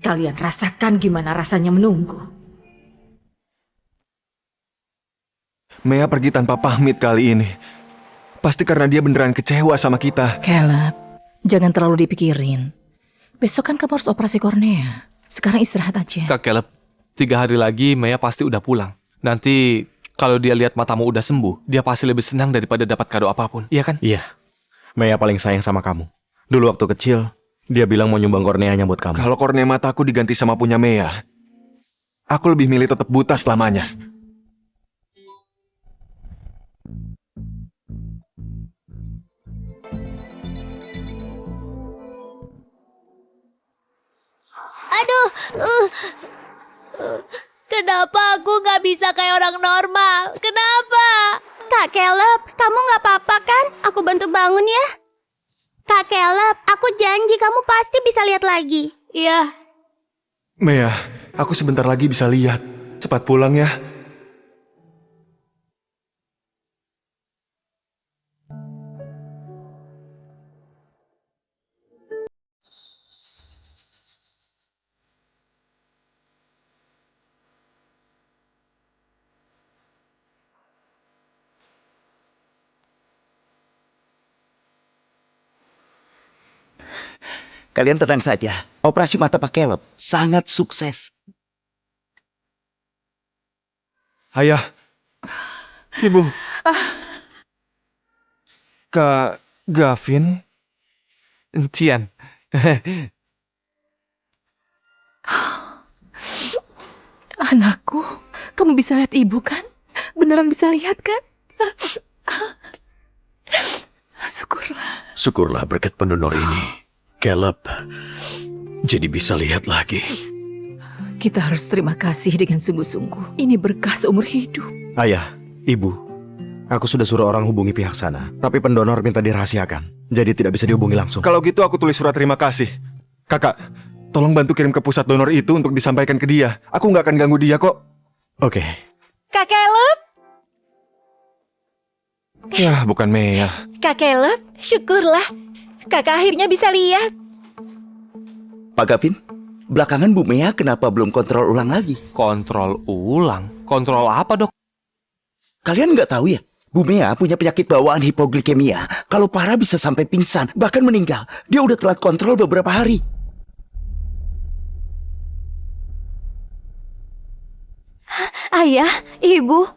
kalian rasakan gimana rasanya menunggu. Mea pergi tanpa pamit kali ini. Pasti karena dia beneran kecewa sama kita. Caleb, jangan terlalu dipikirin. Besok kan kamu harus operasi kornea. Sekarang istirahat aja. Kak Caleb, 3 hari lagi Mea pasti udah pulang. Nanti kalau dia lihat matamu udah sembuh, dia pasti lebih senang daripada dapat kado apapun. Iya kan? Iya. Mea paling sayang sama kamu. Dulu waktu kecil, dia bilang mau nyumbang korneanya buat kamu. Kalau kornea mataku diganti sama punya Mea, aku lebih milih tetap buta selamanya. Aduh, kenapa aku nggak bisa kayak orang normal? Kenapa? Kak Caleb, kamu nggak apa-apa kan? Aku bantu bangun ya. Kak Caleb, aku janji kamu pasti bisa lihat lagi. Iya. Mea, aku sebentar lagi bisa lihat. Cepat pulang ya. kalian tenang saja. Operasi mata Pak Caleb sangat sukses. Ayah. Ibu. Kak Gavin. Cian. Anakku, kamu bisa lihat ibu kan? Beneran bisa lihat kan? Syukurlah. Syukurlah berkat pendonor ini. Caleb jadi bisa lihat lagi. Kita harus terima kasih dengan sungguh-sungguh. Ini berkah seumur hidup. Ayah, ibu, aku sudah suruh orang hubungi pihak sana, tapi pendonor minta dirahasiakan, jadi tidak bisa dihubungi langsung. Kalau gitu aku tulis surat terima kasih. Kakak, tolong bantu kirim ke pusat donor itu untuk disampaikan ke dia. Aku nggak akan ganggu dia kok. Oke. Kak Caleb, Ya, bukan Mea. Kak Caleb, syukurlah. Kakak akhirnya bisa lihat. Pak Gavin, belakangan Bu Mea kenapa belum kontrol ulang lagi? Kontrol ulang? Kontrol apa, Dok? Kalian nggak tahu ya? Bu Mea punya penyakit bawaan hipoglikemia. Kalau parah bisa sampai pingsan, bahkan meninggal. Dia udah telat kontrol beberapa hari. Ayah, ibu.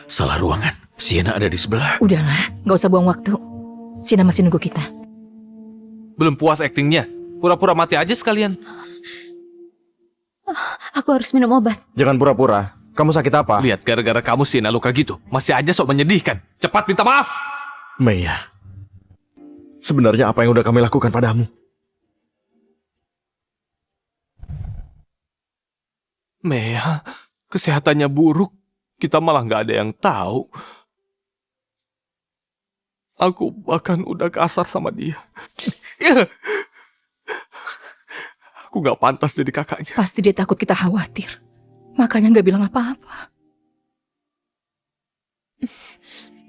Salah ruangan. Sienna ada di sebelah. Udahlah, nggak usah buang waktu. Sina masih nunggu kita. Belum puas aktingnya? Pura-pura mati aja sekalian. Aku harus minum obat. Jangan pura-pura. Kamu sakit apa? Lihat, gara-gara kamu Sienna luka gitu. Masih aja sok menyedihkan. Cepat minta maaf. Mea, sebenarnya apa yang udah kami lakukan padamu? Mea, kesehatannya buruk. Kita malah nggak ada yang tahu. Aku bahkan udah kasar sama dia. Aku nggak pantas jadi kakaknya. Pasti dia takut kita khawatir. Makanya nggak bilang apa-apa.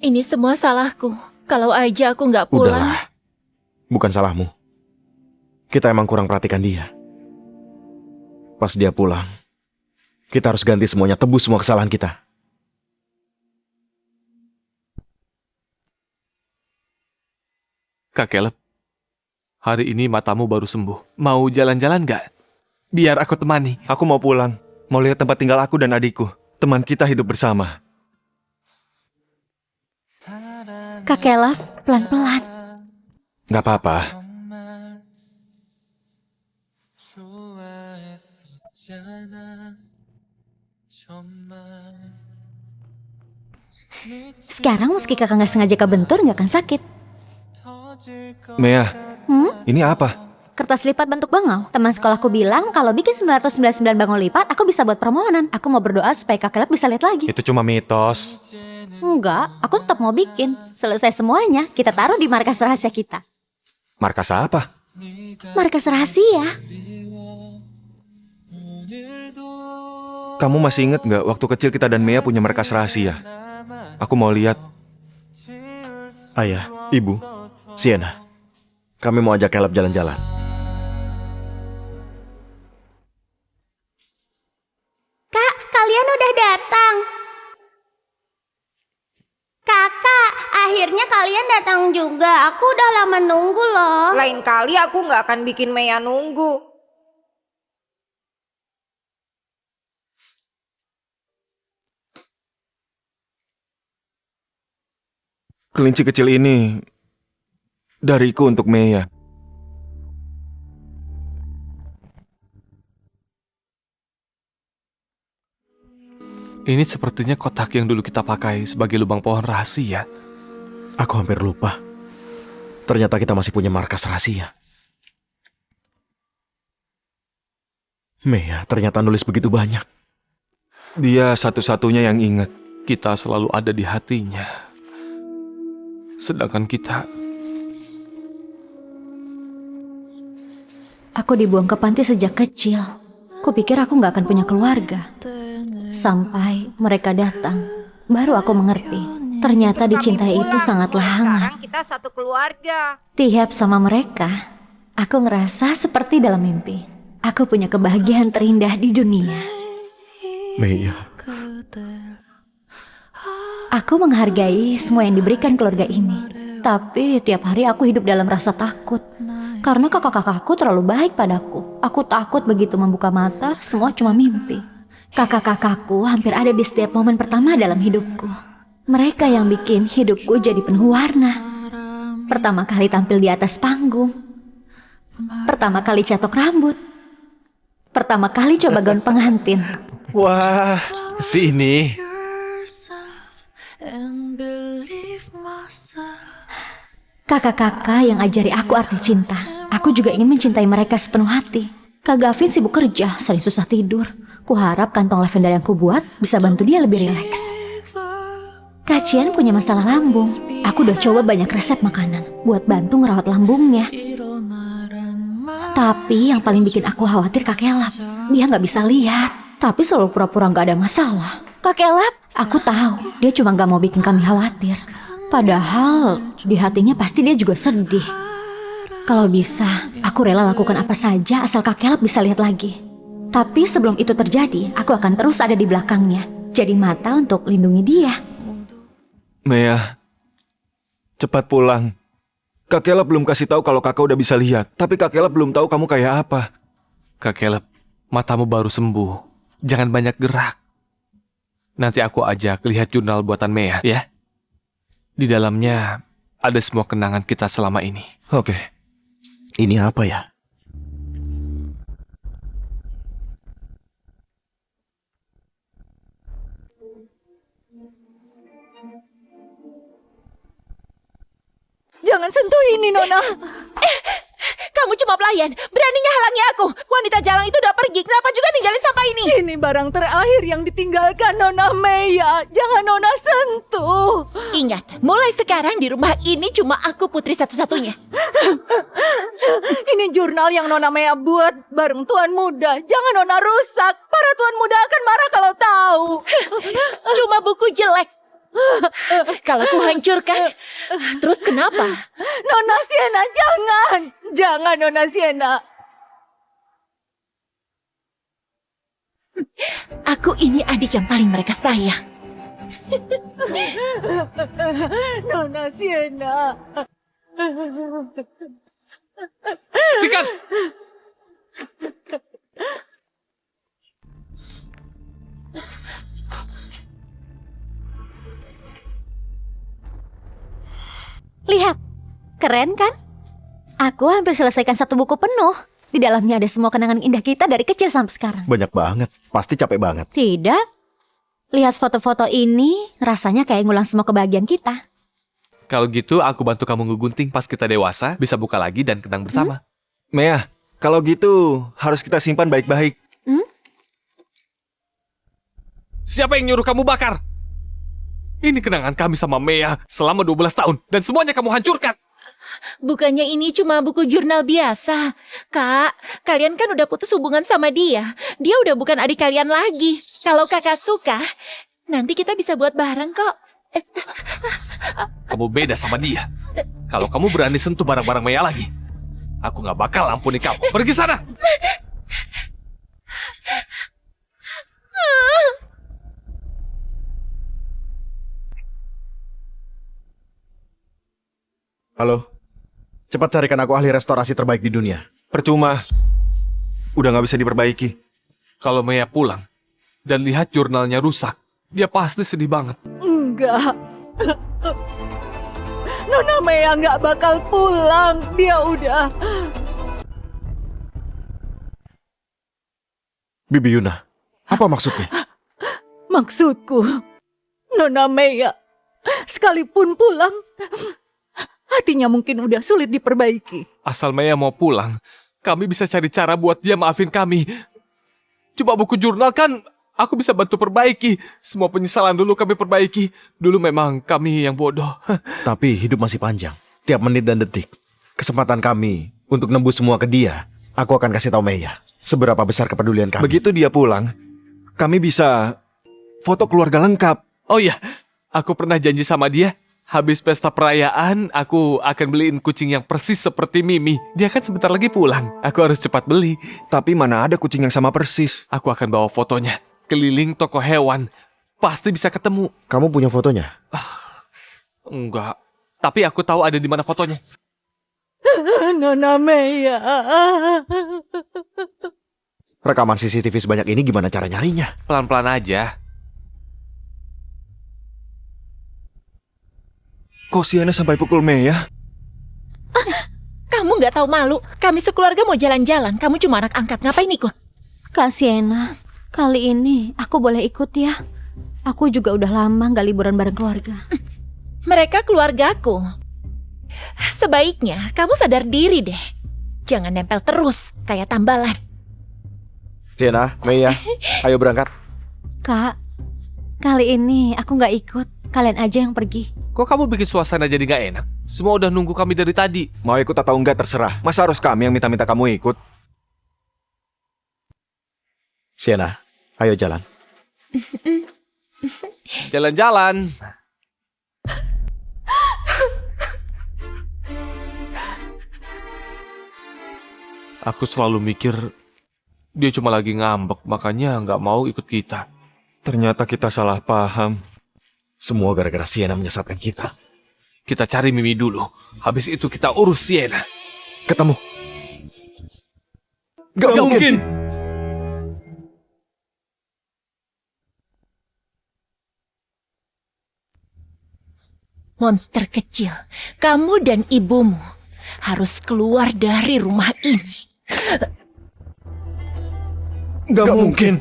Ini semua salahku. Kalau aja aku nggak pulang. Udahlah, bukan salahmu. Kita emang kurang perhatikan dia. Pas dia pulang, kita harus ganti semuanya, tebus semua kesalahan kita. Kak Caleb, hari ini matamu baru sembuh. Mau jalan-jalan nggak? Biar aku temani. Aku mau pulang. Mau lihat tempat tinggal aku dan adikku. Teman kita hidup bersama. Kak Caleb, pelan-pelan. Nggak apa-apa. Sekarang meski kakak nggak sengaja kebentur, nggak akan sakit. Mea, ini apa? Kertas lipat bentuk bangau. Teman sekolahku bilang kalau bikin 999 bangau lipat, aku bisa buat permohonan. Aku mau berdoa supaya Kak Caleb bisa lihat lagi. Itu cuma mitos. Enggak, aku tetap mau bikin. Selesai semuanya, kita taruh di markas rahasia kita. Markas apa? Markas rahasia. Kamu masih inget nggak waktu kecil kita dan Mea punya markas rahasia? Aku mau lihat. Ayah, ibu, Sienna, kami mau ajak Caleb jalan-jalan. Kak, kalian udah datang. Kakak, akhirnya kalian datang juga. Aku udah lama nunggu loh. Lain kali aku nggak akan bikin Mea nunggu. Kelinci kecil ini dariku untuk Mea. Ini sepertinya kotak yang dulu kita pakai sebagai lubang pohon rahasia. Aku hampir lupa. Ternyata kita masih punya markas rahasia. Mea ternyata nulis begitu banyak. Dia satu-satunya yang ingat. Kita selalu ada di hatinya. Sedangkan kita... Aku dibuang ke panti sejak kecil. Kupikir aku nggak akan punya keluarga. Sampai mereka datang, baru aku mengerti. Ternyata dicintai itu sangatlah hangat. Sekarang kita satu keluarga. Tiap sama mereka, aku ngerasa seperti dalam mimpi. Aku punya kebahagiaan terindah di dunia. Mea, Aku menghargai semua yang diberikan keluarga ini. Tapi tiap hari aku hidup dalam rasa takut. Karena kakak-kakakku terlalu baik padaku. Aku takut begitu membuka mata, semua cuma mimpi. Kakak-kakakku hampir ada di setiap momen pertama dalam hidupku. Mereka yang bikin hidupku jadi penuh warna. Pertama kali tampil di atas panggung. Pertama kali catok rambut. Pertama kali coba gaun pengantin. Wah, sini. Kakak-kakak yang ajari aku arti cinta. Aku juga ingin mencintai mereka sepenuh hati. Kak Gavin sibuk kerja, sering susah tidur. Kuharap kantong lavender yang kubuat bisa bantu dia lebih rileks. Kak Cian punya masalah lambung. Aku udah coba banyak resep makanan buat bantu ngerawat lambungnya. Tapi yang paling bikin aku khawatir Kak Kelap. Dia nggak bisa lihat, tapi selalu pura-pura nggak ada masalah. Kak Kelap, aku tahu dia cuma nggak mau bikin kami khawatir. Padahal di hatinya pasti dia juga sedih. Kalau bisa, aku rela lakukan apa saja asal Kak Kelap bisa lihat lagi. Tapi sebelum itu terjadi, aku akan terus ada di belakangnya. Jadi mata untuk lindungi dia. Mea, cepat pulang. Kak Caleb belum kasih tahu kalau kakak udah bisa lihat. Tapi Kak Caleb belum tahu kamu kayak apa. Kak Caleb, matamu baru sembuh. Jangan banyak gerak. Nanti aku ajak lihat jurnal buatan Mea, ya. Di dalamnya ada semua kenangan kita selama ini. Oke. Ini apa ya? Jangan sentuh ini, Nona. Kamu cuma pelayan, beraninya halangi aku. Wanita jalang itu udah pergi, kenapa juga ninggalin sampah ini? Ini barang terakhir yang ditinggalkan Nona Meya. Jangan Nona sentuh. Ingat, mulai sekarang di rumah ini cuma aku putri satu-satunya. Ini jurnal yang Nona Meya buat bareng Tuan Muda. Jangan Nona rusak. Para Tuan Muda akan marah kalau tahu. Cuma buku jelek. Kalau ku hancurkan, terus kenapa? Nona Sienna, jangan. Jangan Nona Sienna. Aku ini adik yang paling mereka sayang. Nona Sienna. Hentikan! Lihat, keren kan? Aku hampir selesaikan satu buku penuh. Di dalamnya ada semua kenangan indah kita dari kecil sampai sekarang. Banyak banget. Pasti capek banget. Tidak. Lihat foto-foto ini, rasanya kayak ngulang semua kebahagiaan kita. Kalau gitu aku bantu kamu ngegunting pas kita dewasa, bisa buka lagi dan kenang bersama. Mea, kalau gitu harus kita simpan baik-baik. Siapa yang nyuruh kamu bakar? Ini kenangan kami sama Mea selama 12 tahun dan semuanya kamu hancurkan. Bukannya ini cuma buku jurnal biasa. Kak, kalian kan udah putus hubungan sama dia. Dia udah bukan adik kalian lagi. Kalau kakak suka, nanti kita bisa buat bareng kok. Kamu beda sama dia. Kalau kamu berani sentuh barang-barang Mea lagi, aku gak bakal ampuni kamu. Pergi sana! Halo, cepat carikan aku ahli restorasi terbaik di dunia. Percuma. Udah gak bisa diperbaiki. Kalau Mea pulang dan lihat jurnalnya rusak, dia pasti sedih banget. Enggak. Nona Meya nggak bakal pulang. Dia udah. Bibi Yuna, apa maksudnya? Maksudku, Nona Meya, sekalipun pulang, hatinya mungkin udah sulit diperbaiki. Asal Mea mau pulang, kami bisa cari cara buat dia maafin kami. Coba buku jurnal kan aku bisa bantu perbaiki. Semua penyesalan dulu kami perbaiki. Dulu memang kami yang bodoh. Tapi hidup masih panjang. Tiap menit dan detik. Kesempatan kami untuk nembus semua ke dia. Aku akan kasih tahu Meya seberapa besar kepedulian kami. Begitu dia pulang, kami bisa foto keluarga lengkap. Oh iya, aku pernah janji sama dia. Habis pesta perayaan, aku akan beliin kucing yang persis seperti Mimi. Dia kan sebentar lagi pulang. Aku harus cepat beli. Tapi mana ada kucing yang sama persis? Aku akan bawa fotonya keliling toko hewan. Pasti bisa ketemu. Kamu punya fotonya? Enggak. Tapi aku tahu ada di mana fotonya. Nona Mea. Rekaman CCTV sebanyak ini gimana cara nyarinya? Pelan-pelan aja. Kok Sienna sampai pukul Mea? Kamu nggak tahu malu? Kami sekeluarga mau jalan-jalan. Kamu cuma anak angkat. Ngapain ikut? Kak Sienna, kali ini aku boleh ikut ya? Aku juga udah lama nggak liburan bareng keluarga. Mereka keluargaku. Sebaiknya kamu sadar diri deh. Jangan nempel terus kayak tambalan. Sienna, Mea, ayo berangkat. Kak, kali ini aku nggak ikut. Kalian aja yang pergi. Kok kamu bikin suasana jadi gak enak? Semua udah nunggu kami dari tadi. Mau ikut atau enggak terserah. Masa harus kami yang minta-minta kamu ikut? Sienna, ayo jalan. Jalan-jalan. Aku selalu mikir dia cuma lagi ngambek, makanya nggak mau ikut kita. Ternyata kita salah paham. Semua gara-gara Sienna menyesatkan kita. Kita cari Mimi dulu. Habis itu kita urus Sienna. Ketemu. Gak mungkin. Monster kecil, kamu dan ibumu harus keluar dari rumah ini. Gak mungkin.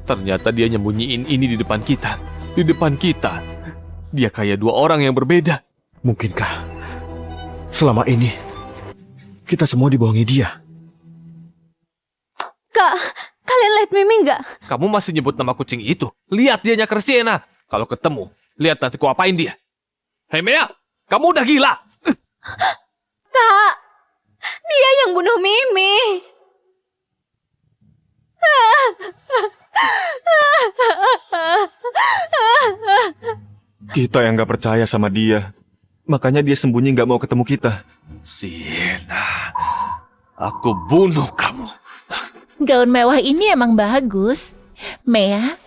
Ternyata dia nyembunyiin ini di depan kita. Di depan kita. Dia kayak dua orang yang berbeda. Mungkinkah selama ini kita semua dibohongi dia? Kak, kalian lihat Mimi nggak? Kamu masih nyebut nama kucing itu? Lihat dia nyakar Sienna. Kalau ketemu, lihat nanti ku apain dia. Hei Mea, kamu udah gila. Kak, dia yang bunuh Mimi. Kita yang gak percaya sama dia. Makanya dia sembunyi gak mau ketemu kita. Sienna, aku bunuh kamu. Gaun mewah ini emang bagus. Mea,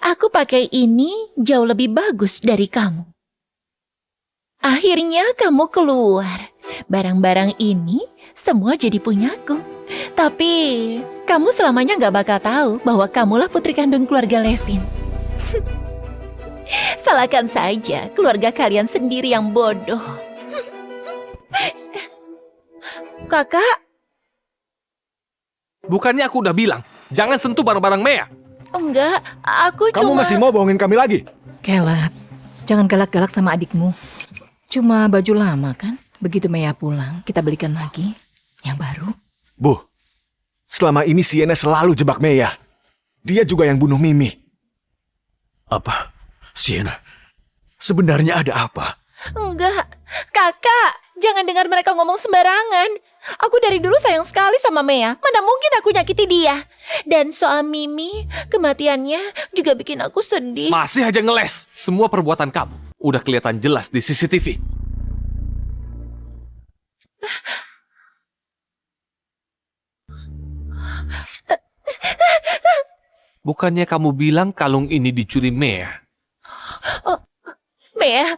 aku pakai ini jauh lebih bagus dari kamu. Akhirnya kamu keluar. Barang-barang ini semua jadi punyaku. Tapi kamu selamanya gak bakal tahu bahwa kamulah putri kandung keluarga Levin. Salahkan saja keluarga kalian sendiri yang bodoh. Kakak? Bukannya aku udah bilang, jangan sentuh barang-barang Mea. Enggak, aku Kamu cuma... masih mau bohongin kami lagi? Caleb, jangan galak-galak sama adikmu. Cuma baju lama kan? Begitu Mea pulang, kita belikan lagi yang baru. Bu, selama ini Sienna selalu jebak Mea. Dia juga yang bunuh Mimi. Apa? Sienna, sebenarnya ada apa? Enggak, kakak, jangan dengar mereka ngomong sembarangan. Aku dari dulu sayang sekali sama Mea, mana mungkin aku nyakiti dia. Dan soal Mimi, kematiannya juga bikin aku sedih. Masih aja ngeles. Semua perbuatan kamu udah kelihatan jelas di CCTV. Bukannya kamu bilang kalung ini dicuri Mea? Oh, Mea,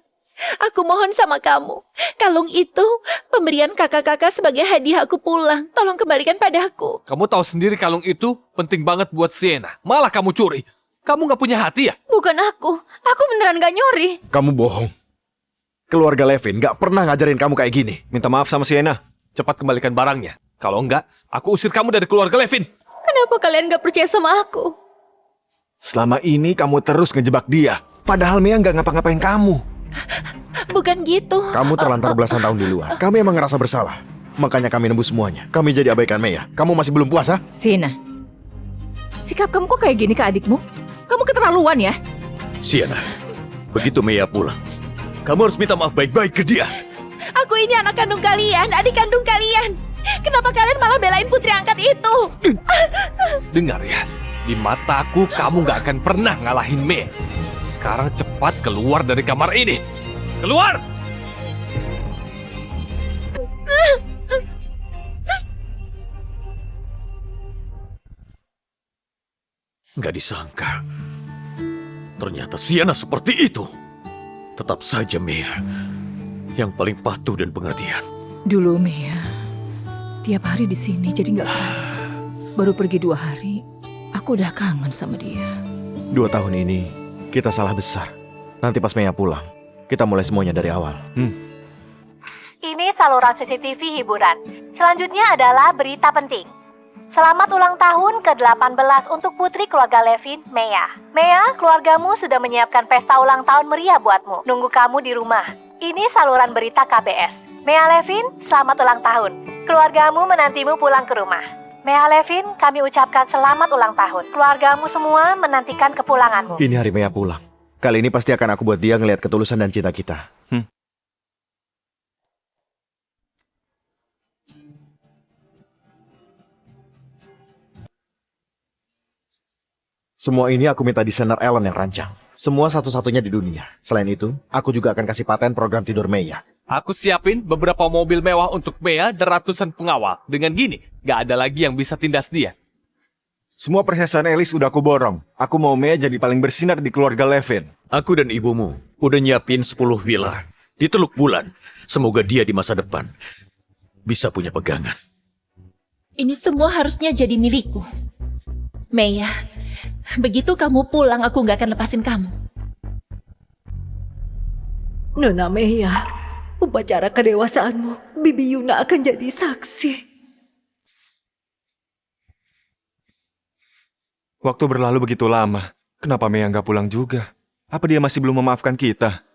aku mohon sama kamu. Kalung itu pemberian kakak-kakak sebagai hadiah aku pulang. Tolong kembalikan padaku. Kamu tahu sendiri kalung itu penting banget buat Sienna. Malah kamu curi. Kamu gak punya hati ya? Bukan aku beneran gak nyuri. Kamu bohong. Keluarga Levin gak pernah ngajarin kamu kayak gini. Minta maaf sama Sienna. Cepat kembalikan barangnya. Kalau enggak, aku usir kamu dari keluarga Levin. Kenapa kalian gak percaya sama aku? Selama ini kamu terus ngejebak dia. Padahal Mea nggak ngapa-ngapain kamu. Bukan gitu. Kamu terlantar belasan tahun di luar. Kami emang ngerasa bersalah. Makanya kami nembus semuanya. Kami jadi abaikan Mea. Kamu masih belum puas, ha? Sienna, sikap kamu kok kayak gini ke adikmu? Kamu keterlaluan ya? Sienna, begitu Mea pulang, kamu harus minta maaf baik-baik ke dia. Aku ini anak kandung kalian, adik kandung kalian. Kenapa kalian malah belain putri angkat itu? Dengar ya, di mataku kamu gak akan pernah ngalahin Mea. Sekarang cepat keluar dari kamar ini. Keluar! Nggak disangka. Ternyata Sienna seperti itu. Tetap saja Mea yang paling patuh dan pengertian. Dulu Mea, tiap hari di sini jadi nggak kerasa. Baru pergi 2 hari, aku udah kangen sama dia. 2 tahun ini kita salah besar. Nanti pas Mea pulang, kita mulai semuanya dari awal. Ini saluran CCTV hiburan. Selanjutnya adalah berita penting. Selamat ulang tahun ke-18 untuk putri keluarga Levin, Mea. Mea, keluargamu sudah menyiapkan pesta ulang tahun meriah buatmu. Nunggu kamu di rumah. Ini saluran berita KBS. Mea Levin, selamat ulang tahun. Keluargamu menantimu pulang ke rumah. Mea Levin, kami ucapkan selamat ulang tahun. Keluargamu semua menantikan kepulanganmu. Ini hari Mea pulang. Kali ini pasti akan aku buat dia ngelihat ketulusan dan cinta kita. Semua ini aku minta desainer Ellen yang rancang. Semua satu-satunya di dunia. Selain itu, aku juga akan kasih paten program tidur Mea. Aku siapin beberapa mobil mewah untuk Mea dan ratusan pengawal. Dengan gini, gak ada lagi yang bisa tindas dia. Semua perhiasan Elis udah aku borong. Aku mau Mea jadi paling bersinar di keluarga Levin. Aku dan ibumu udah nyiapin 10 villa di Teluk Bulan. Semoga dia di masa depan bisa punya pegangan. Ini semua harusnya jadi milikku. Mea, begitu kamu pulang aku nggak akan lepasin kamu. Nona Mea, upacara kedewasaanmu, Bibi Yuna akan jadi saksi. Waktu berlalu begitu lama. Kenapa Mea nggak pulang juga? Apa dia masih belum memaafkan kita?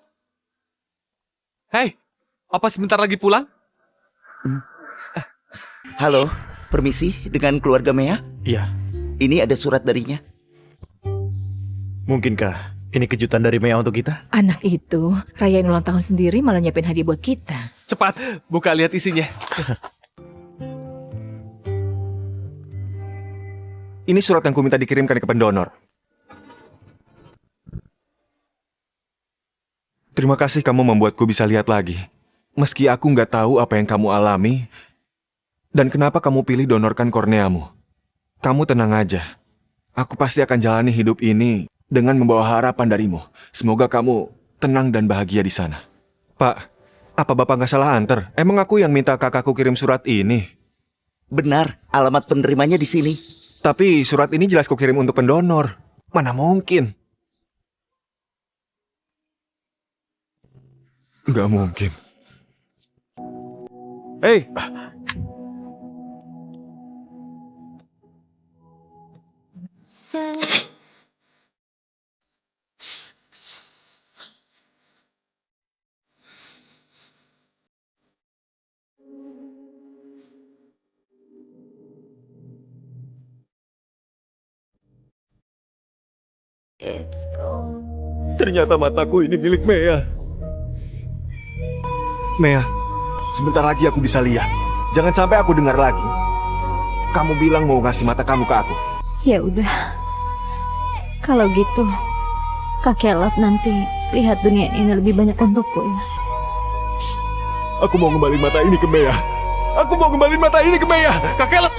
Hei, apa sebentar lagi pulang? Halo, permisi dengan keluarga Mea? Iya. Ini ada surat darinya. Mungkinkah ini kejutan dari Mea untuk kita? Anak itu rayain ulang tahun sendiri malah nyiapin hadiah buat kita. Cepat, buka lihat isinya. Ini surat yang kuminta dikirimkan ke pendonor. Terima kasih kamu membuatku bisa lihat lagi. Meski aku nggak tahu apa yang kamu alami dan kenapa kamu pilih donorkan korneamu. Kamu tenang aja. Aku pasti akan jalani hidup ini dengan membawa harapan darimu. Semoga kamu tenang dan bahagia di sana. Pak, apa Bapak nggak salah antar? Emang aku yang minta kakakku kirim surat ini? Benar, alamat penerimanya di sini. Tapi surat ini jelas kukirim untuk pendonor. Mana mungkin? Nggak mungkin. Hei! Ternyata mataku ini milik Mea. Mea, sebentar lagi aku bisa lihat. Jangan sampai aku dengar lagi. Kamu bilang mau ngasih mata kamu ke aku. Ya udah. Kalau gitu, Kak Caleb nanti lihat dunia ini lebih banyak untukku ya. Aku mau ngembaliin mata ini ke Mea. Aku mau ngembaliin mata ini ke Mea. Kak Caleb.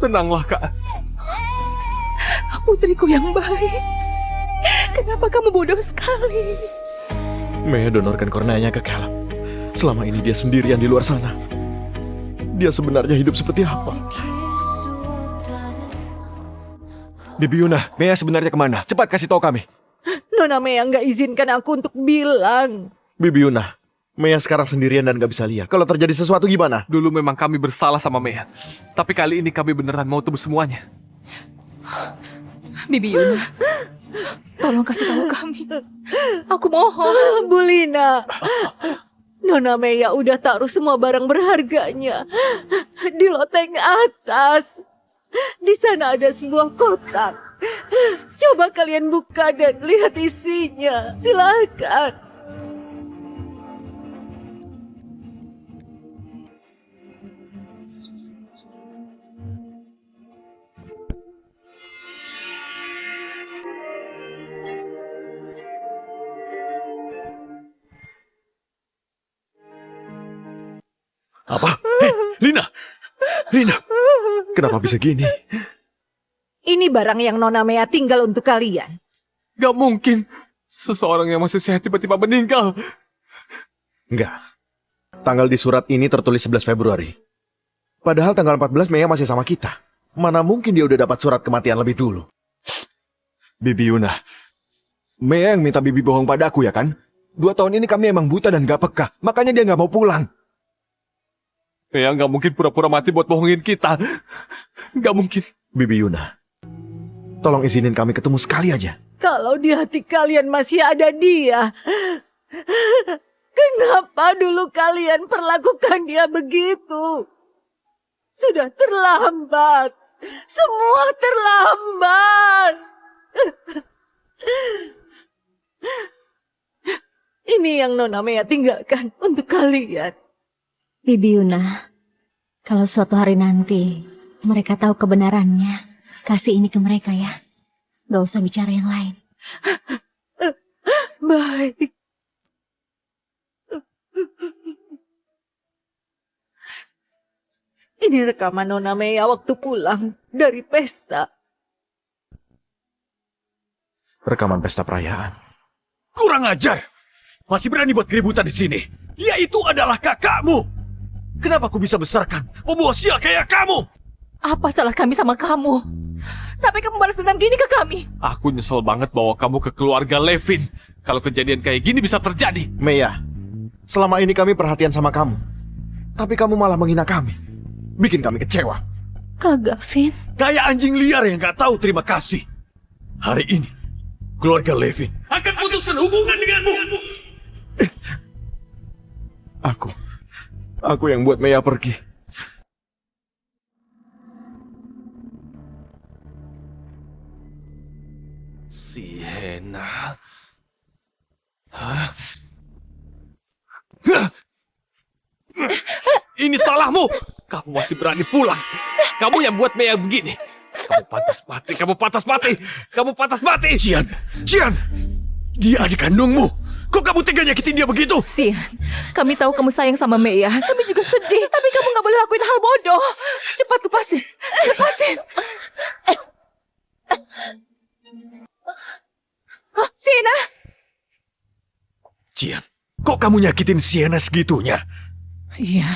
Tenanglah, Kak. Putriku yang baik. Kenapa kamu bodoh sekali? Mea donorkan korneanya ke Caleb. Selama ini dia sendirian di luar sana. Dia sebenarnya hidup seperti apa? Bibi Yuna, Mea sebenarnya kemana? Cepat kasih tahu kami. Nona Mea nggak izinkan aku untuk bilang. Bibi Yuna, Mea sekarang sendirian dan gak bisa lihat. Kalau terjadi sesuatu gimana? Dulu memang kami bersalah sama Mea. Tapi kali ini kami beneran mau tebus semuanya. Bibi Yuna, tolong kasih tahu kami. Aku mohon. Bu Lina, Nona Mea udah taruh semua barang berharganya di loteng atas. Di sana ada sebuah kotak. Coba kalian buka dan lihat isinya. Silakan. Apa? Hei, Lina! Lina! Kenapa bisa gini? Ini barang yang Nona Mea tinggal untuk kalian. Gak mungkin. Seseorang yang masih sehat tiba-tiba meninggal. Enggak. Tanggal di surat ini tertulis 11 Februari. Padahal tanggal 14 Mea masih sama kita. Mana mungkin dia udah dapat surat kematian lebih dulu. Bibi Yuna, Mea yang minta Bibi bohong padaku ya kan? 2 tahun ini kami emang buta dan gak peka, makanya dia gak mau pulang. Mea gak mungkin pura-pura mati buat bohongin kita. Gak mungkin. Bibi Yuna, tolong izinin kami ketemu sekali aja. Kalau di hati kalian masih ada dia, kenapa dulu kalian perlakukan dia begitu? Sudah terlambat. Semua terlambat. Ini yang Nona Mea tinggalkan untuk kalian. Bibi Yuna, kalau suatu hari nanti mereka tahu kebenarannya, kasih ini ke mereka ya. Gak usah bicara yang lain. Baik. Ini rekaman Nona Mea waktu pulang dari pesta. Rekaman pesta perayaan. Kurang ajar! Masih berani buat keributan di sini. Dia itu adalah kakakmu. Kenapa aku bisa besarkan pembawa sial kayak kamu? Apa salah kami sama kamu? Sampai kamu balas dendam gini ke kami. Aku nyesel banget bawa kamu ke keluarga Levin. Kalau kejadian kayak gini bisa terjadi. Mea, selama ini kami perhatian sama kamu. Tapi kamu malah menghina kami. Bikin kami kecewa. Kak Gavin. Kayak anjing liar yang gak tahu terima kasih. Hari ini, keluarga Levin akan putuskan hubungan denganmu. Aku yang buat Mea pergi. Sienna. Ini salahmu. Kamu masih berani pulang. Kamu yang buat Mea begini. Kamu pantas mati, kamu pantas mati. Kamu pantas mati. Cian, dia adik kandungmu. Kok kamu tega nyakitin dia begitu? Sian, kami tahu kamu sayang sama Mea. Kami juga sedih, tapi kamu gak boleh lakuin hal bodoh. Cepat lepasin. Lepasin. Sienna. Cian, kok kamu nyakitin Sienna segitunya? Iya,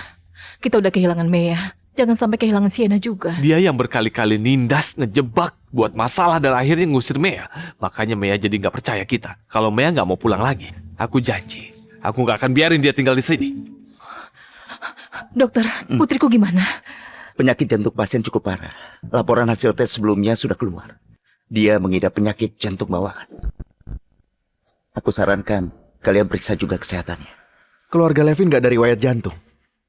kita udah kehilangan Mea. Jangan sampai kehilangan Sienna juga. Dia yang berkali-kali nindas, ngejebak, buat masalah dan akhirnya ngusir Mea. Makanya Mea jadi nggak percaya kita. Kalau Mea nggak mau pulang lagi, aku janji, aku nggak akan biarin dia tinggal di sini. Dokter, putriku gimana? Penyakit jantung pasien cukup parah. Laporan hasil tes sebelumnya sudah keluar. Dia mengidap penyakit jantung bawaan. Aku sarankan kalian periksa juga kesehatannya. Keluarga Levin gak ada riwayat jantung.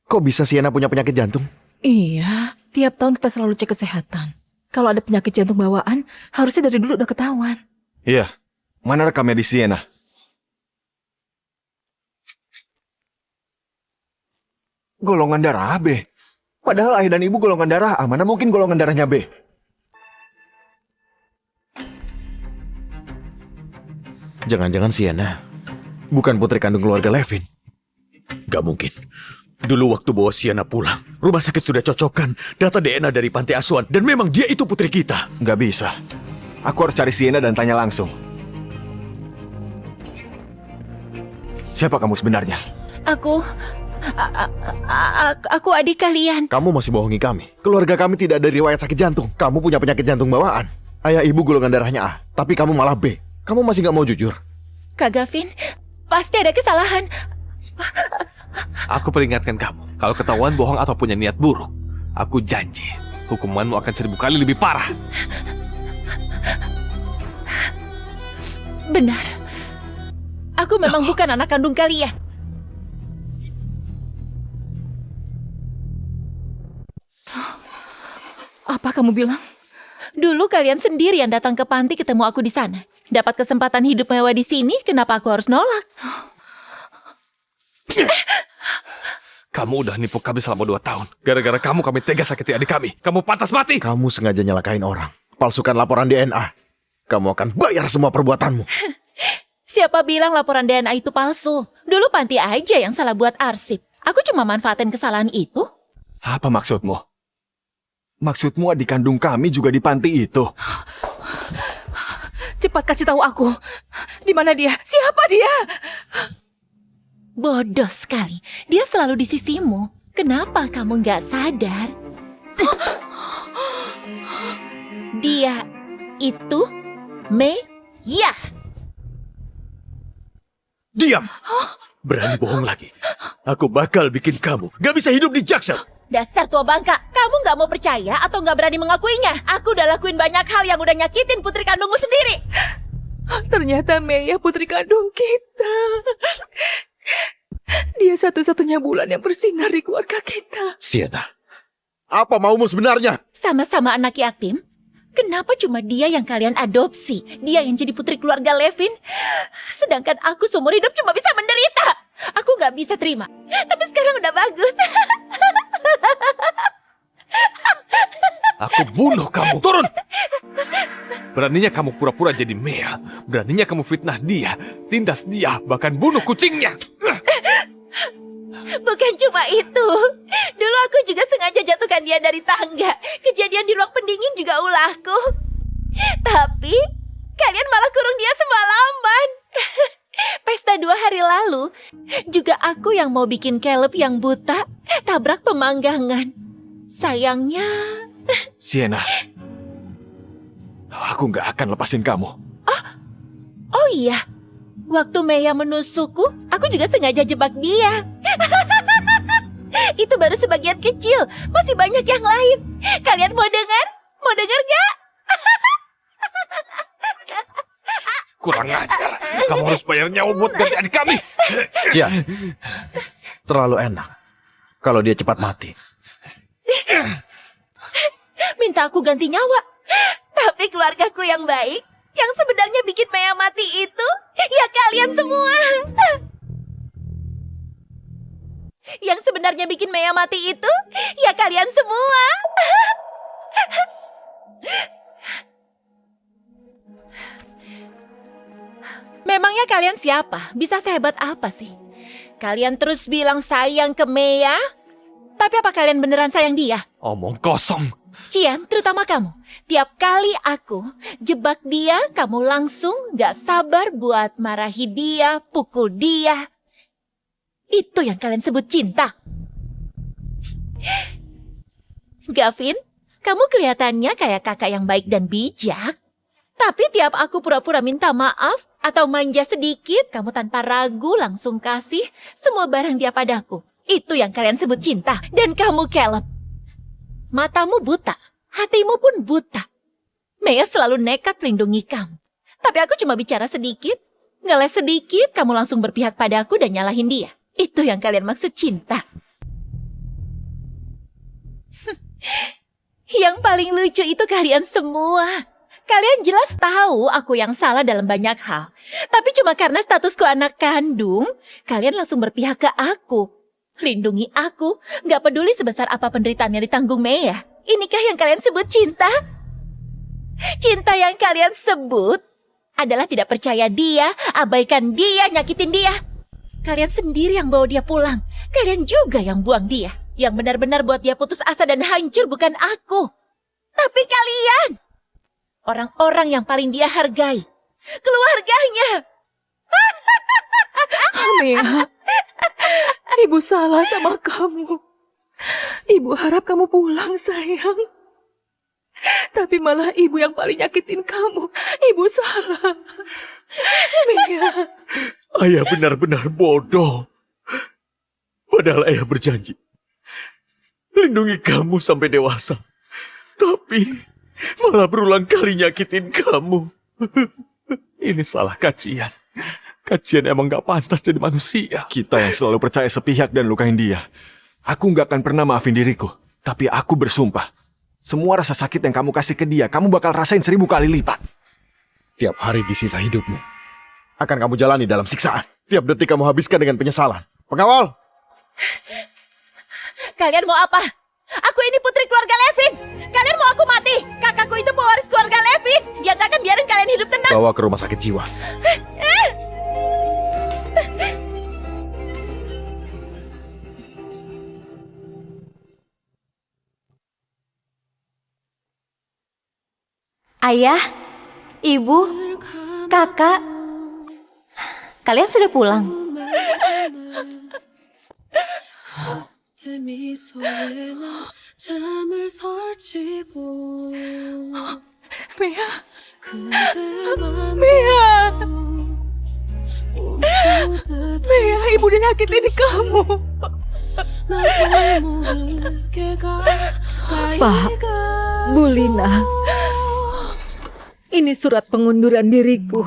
Kok bisa Sienna punya penyakit jantung? Iya, tiap tahun kita selalu cek kesehatan. Kalau ada penyakit jantung bawaan, harusnya dari dulu udah ketahuan. Iya, mana rekamnya di Sienna? Golongan darah B. Padahal ayah dan ibu golongan darah A, mana mungkin golongan darahnya B? Jangan-jangan Sienna bukan putri kandung keluarga Levin. Gak mungkin. Dulu waktu bawa Sienna pulang, rumah sakit sudah cocokkan data DNA dari panti asuhan dan memang dia itu putri kita. Gak bisa. Aku harus cari Sienna dan tanya langsung. Siapa kamu sebenarnya? Aku adik kalian. Kamu masih bohongi kami. Keluarga kami tidak ada riwayat sakit jantung. Kamu punya penyakit jantung bawaan. Ayah ibu golongan darahnya A, tapi kamu malah B. Kamu masih gak mau jujur? Kak Gavin, pasti ada kesalahan. Aku peringatkan kamu, kalau ketahuan bohong atau punya niat buruk, aku janji, hukumanmu akan 1000 kali lebih parah. Benar. Aku memang bukan anak kandung kalian. Apa kamu bilang? Dulu kalian sendiri yang datang ke panti ketemu aku di sana. Dapat kesempatan hidup mewah di sini, kenapa aku harus nolak? Kamu udah nipu kami selama 2 tahun. Gara-gara kamu kami tega sakiti adik kami. Kamu pantas mati. Kamu sengaja nyelakain orang. Palsukan laporan DNA. Kamu akan bayar semua perbuatanmu. Siapa bilang laporan DNA itu palsu? Dulu panti aja yang salah buat arsip. Aku cuma manfaatin kesalahan itu. Apa maksudmu? Maksudmu adik kandung kami juga di panti itu? Cepat kasih tahu aku. Di mana dia? Siapa dia? Bodoh sekali. Dia selalu di sisimu. Kenapa kamu nggak sadar? Dia itu Meya. Diam! Berani bohong lagi. Aku bakal bikin kamu gak bisa hidup di Jaksel. Dasar tua bangka, kamu nggak mau percaya atau nggak berani mengakuinya? Aku udah lakuin banyak hal yang udah nyakitin putri kandungmu sendiri. Ternyata Meya putri kandung kita. Dia satu-satunya bulan yang bersinar di keluarga kita. Sienna, apa maumu sebenarnya? Sama-sama anak yatim. Kenapa cuma dia yang kalian adopsi? Dia yang jadi putri keluarga Levin. Sedangkan aku seumur hidup cuma bisa menderita. Aku nggak bisa terima. Tapi sekarang udah bagus. Aku bunuh kamu. Turun! Beraninya kamu pura-pura jadi Meya. Beraninya kamu fitnah dia, tindas dia, bahkan bunuh kucingnya. Bukan cuma itu. Dulu aku juga sengaja jatuhkan dia dari tangga. Kejadian di ruang pendingin juga ulahku. Tapi kalian malah kurung dia semalaman. Pesta 2 hari lalu, juga aku yang mau bikin Caleb yang buta tabrak pemanggangan. Sayangnya... Sienna, aku nggak akan lepasin kamu. Oh iya, waktu Meya menusukku, aku juga sengaja jebak dia. Itu baru sebagian kecil, masih banyak yang lain. Kalian mau dengar? Mau dengar gak? Kurang ajar. Kamu harus bayar nyawa buat ganti adik kami. Cian, terlalu enak kalau dia cepat mati. Minta aku ganti nyawa. Tapi keluargaku yang baik, yang sebenarnya bikin Meya mati itu, ya kalian semua. Yang sebenarnya bikin Meya mati itu, ya kalian semua. Memangnya kalian siapa? Bisa sehebat apa sih? Kalian terus bilang sayang ke Meya, tapi apa kalian beneran sayang dia? Omong kosong. Cian, terutama kamu. Tiap kali aku jebak dia, kamu langsung gak sabar buat marahi dia, pukul dia. Itu yang kalian sebut cinta. Gavin, kamu kelihatannya kayak kakak yang baik dan bijak. Tapi tiap aku pura-pura minta maaf atau manja sedikit, kamu tanpa ragu langsung kasih semua barang dia padaku. Itu yang kalian sebut cinta. Dan kamu, Caleb, matamu buta, hatimu pun buta. Meya selalu nekat lindungi kamu. Tapi aku cuma bicara sedikit, ngeles sedikit, kamu langsung berpihak padaku dan nyalahin dia. Itu yang kalian maksud cinta. Yang paling lucu itu kalian semua. Kalian jelas tahu aku yang salah dalam banyak hal. Tapi cuma karena statusku anak kandung, kalian langsung berpihak ke aku. Lindungi aku, gak peduli sebesar apa penderitaan yang ditanggung Meya. Inikah yang kalian sebut cinta? Cinta yang kalian sebut adalah tidak percaya dia, abaikan dia, nyakitin dia. Kalian sendiri yang bawa dia pulang. Kalian juga yang buang dia. Yang benar-benar buat dia putus asa dan hancur bukan aku. Tapi kalian, orang-orang yang paling dia hargai, keluarganya. Meya, Ibu salah sama kamu. Ibu harap kamu pulang, sayang. Tapi malah ibu yang paling nyakitin kamu. Ibu salah. Meya. ayah benar-benar bodoh. Padahal ayah berjanji lindungi kamu sampai dewasa. Tapi malah berulang kali nyakitin kamu. Ini salah Kacian. Kacian emang gak pantas jadi manusia. Kita yang selalu percaya sepihak dan lukain dia. Aku gak akan pernah maafin diriku. Tapi aku bersumpah, semua rasa sakit yang kamu kasih ke dia, kamu bakal rasain 1000 kali lipat. Tiap hari di sisa hidupmu akan kamu jalani dalam siksaan. Tiap detik kamu habiskan dengan penyesalan. Pengawal! Kalian mau apa? Aku ini putri keluarga Levin. Kalian mau aku mati? Kakakku itu pewaris keluarga Levin. Dia gak akan biarin kalian hidup tenang. Bawa ke rumah sakit jiwa. Ayah, ibu, kakak, kalian sudah pulang? Mea. Mea. Mea, ibu udah nyakitin kamu. Pak, Bu Lina, ini surat pengunduran diriku.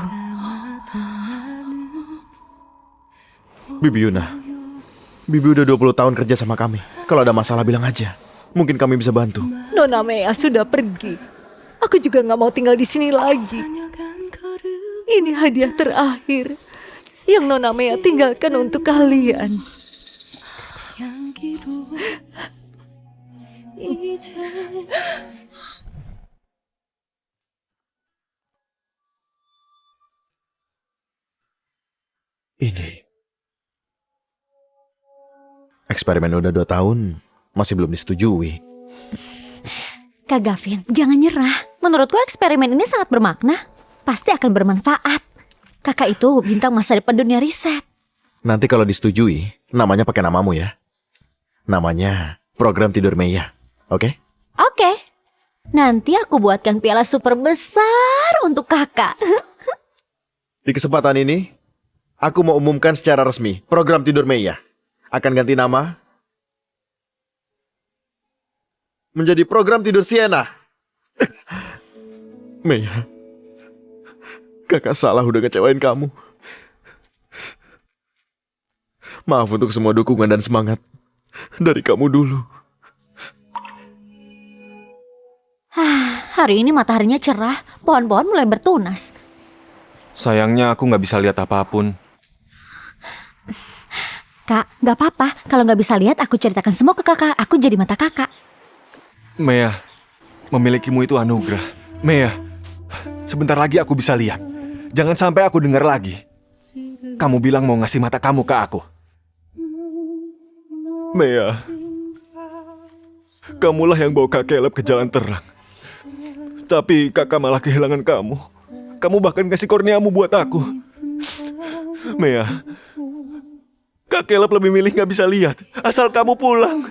Bibi Yuna, Bibi udah 20 tahun kerja sama kami. Kalau ada masalah bilang aja. Mungkin kami bisa bantu. Nona Mea sudah pergi. Aku juga nggak mau tinggal di sini lagi. Ini hadiah terakhir yang Nona Mea tinggalkan untuk kalian. Ini. Eksperimen udah 2 tahun, masih belum disetujui. Kak Gavin, jangan nyerah. Menurutku eksperimen ini sangat bermakna. Pasti akan bermanfaat. Kakak itu bintang masa depan dunia riset. Nanti kalau disetujui, namanya pakai namamu ya. Namanya Program Tidur Meya, oke? Oke. Nanti aku buatkan piala super besar untuk kakak. Di kesempatan ini, aku mau umumkan secara resmi Program Tidur Meya akan ganti nama menjadi Program Tidur Sienna. Meya, kakak salah udah ngecewain kamu. Maaf untuk semua dukungan dan semangat dari kamu dulu. Hari ini mataharinya cerah, pohon-pohon mulai bertunas. Sayangnya aku nggak bisa lihat apapun. Kak, gak apa-apa. Kalau gak bisa lihat, aku ceritakan semua ke kakak. Aku jadi mata kakak. Meya, memilikimu itu anugerah. Meya, sebentar lagi aku bisa lihat. Jangan sampai aku dengar lagi. Kamu bilang mau ngasih mata kamu ke aku. Meya, kamulah yang bawa Kak Caleb ke jalan terang. Tapi kakak malah kehilangan kamu. Kamu bahkan kasih kurniamu buat aku. Meya, Kak Caleb lebih milih gak bisa lihat. Asal kamu pulang.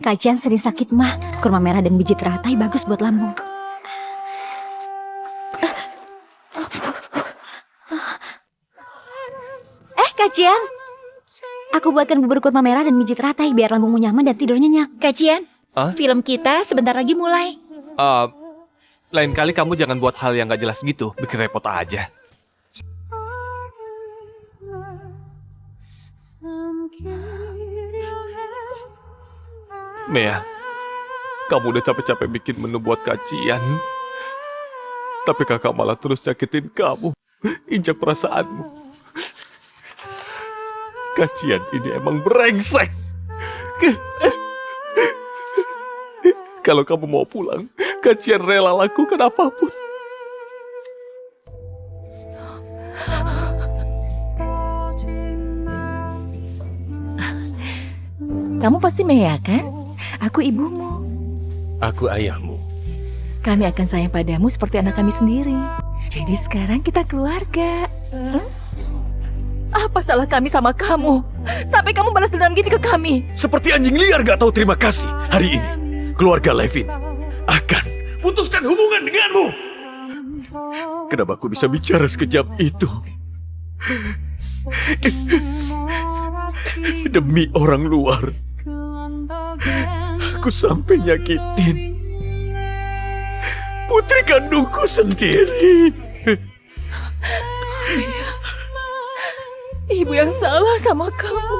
Kak Jan sering sakit mah. Kurma merah dan biji teratai bagus buat lambung. Kak Jan, aku buatkan bubur kurma merah dan biji teratai biar lambungmu nyaman dan tidur nyenyak. Kak Jan, film kita sebentar lagi mulai. Lain kali kamu jangan buat hal yang gak jelas gitu, bikin repot aja. Mea, kamu udah capek-capek bikin menu buat kacian. Tapi kakak malah terus nyakitin kamu, injak perasaanmu. Kacian ini emang brengsek. Kalau kamu mau pulang, Kacian rela lakukan apapun. Kamu pasti Mea kan? Aku ibumu. Aku ayahmu. Kami akan sayang padamu seperti anak kami sendiri. Jadi sekarang kita keluarga. Apa salah kami sama kamu? Sampai kamu balas dendam gini ke kami. Seperti anjing liar gak tahu terima kasih. Hari ini, keluarga Levin akan putuskan hubungan denganmu. Kenapa aku bisa bicara sekejap itu? Demi orang luar, aku sampai nyakitin putri kandungku sendiri. Ibu yang salah sama kamu.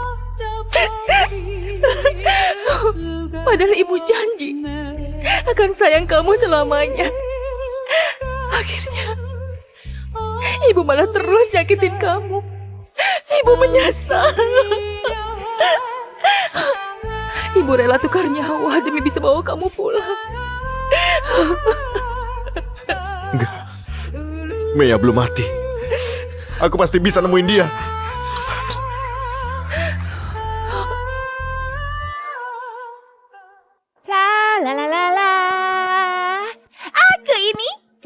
Padahal ibu janji akan sayang kamu selamanya. Akhirnya ibu malah terus nyakitin kamu. Ibu menyesal. Ibu rela tukar nyawa demi bisa bawa kamu pulang. Enggak, Meya belum mati. Aku pasti bisa nemuin dia.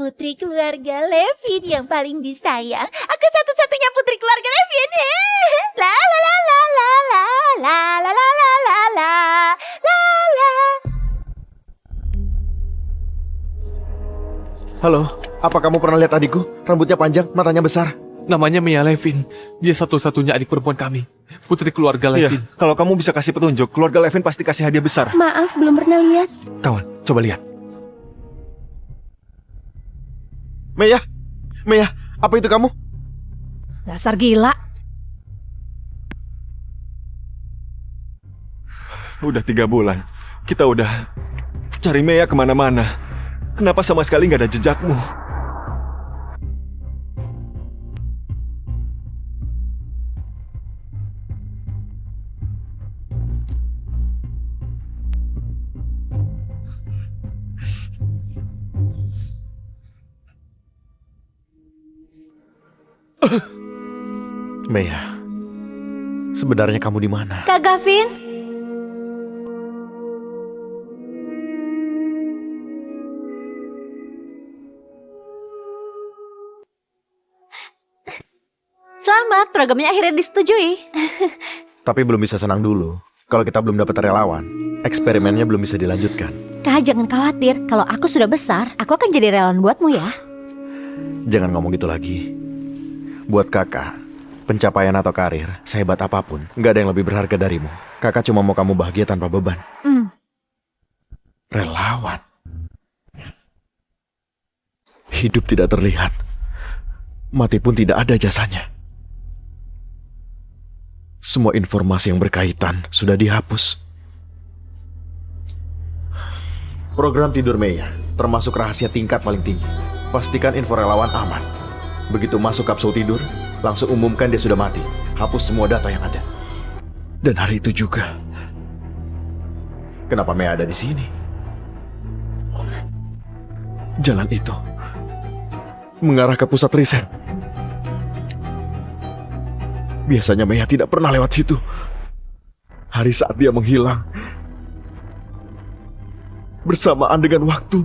putri keluarga Levin yang paling disayang. Aku satu-satunya putri keluarga Levin. La la la la la la la la la la la la la. Halo, apa kamu pernah lihat adikku? Rambutnya panjang, matanya besar. Namanya Mia Levin. Dia satu-satunya adik perempuan kami. Putri keluarga Levin. Iya, kalau kamu bisa kasih petunjuk, keluarga Levin pasti kasih hadiah besar. Maaf, belum pernah lihat. Kawan, coba lihat. Meya, Meya, apa itu kamu? Dasar gila. Udah 3 bulan, kita udah cari Meya kemana-mana. Kenapa sama sekali nggak ada jejakmu? Meya, sebenarnya kamu di mana? Kak Gavin. Selamat, programnya akhirnya disetujui. Tapi belum bisa senang dulu. Kalau kita belum dapat relawan, eksperimennya belum bisa dilanjutkan. Kak, jangan khawatir. Kalau aku sudah besar, aku akan jadi relawan buatmu ya. Jangan ngomong gitu lagi. Buat kakak, pencapaian atau karir, sehebat apapun, nggak ada yang lebih berharga darimu. Kakak cuma mau kamu bahagia tanpa beban. Relawan. Hidup tidak terlihat. Mati pun tidak ada jasanya. Semua informasi yang berkaitan sudah dihapus. Program tidur Meya termasuk rahasia tingkat paling tinggi. Pastikan info relawan aman. Begitu masuk kapsul tidur, langsung umumkan dia sudah mati. Hapus semua data yang ada. Dan hari itu juga, kenapa Meya ada di sini? Jalan itu mengarah ke pusat riset. Biasanya Meya tidak pernah lewat situ. Hari saat dia menghilang, bersamaan dengan waktu,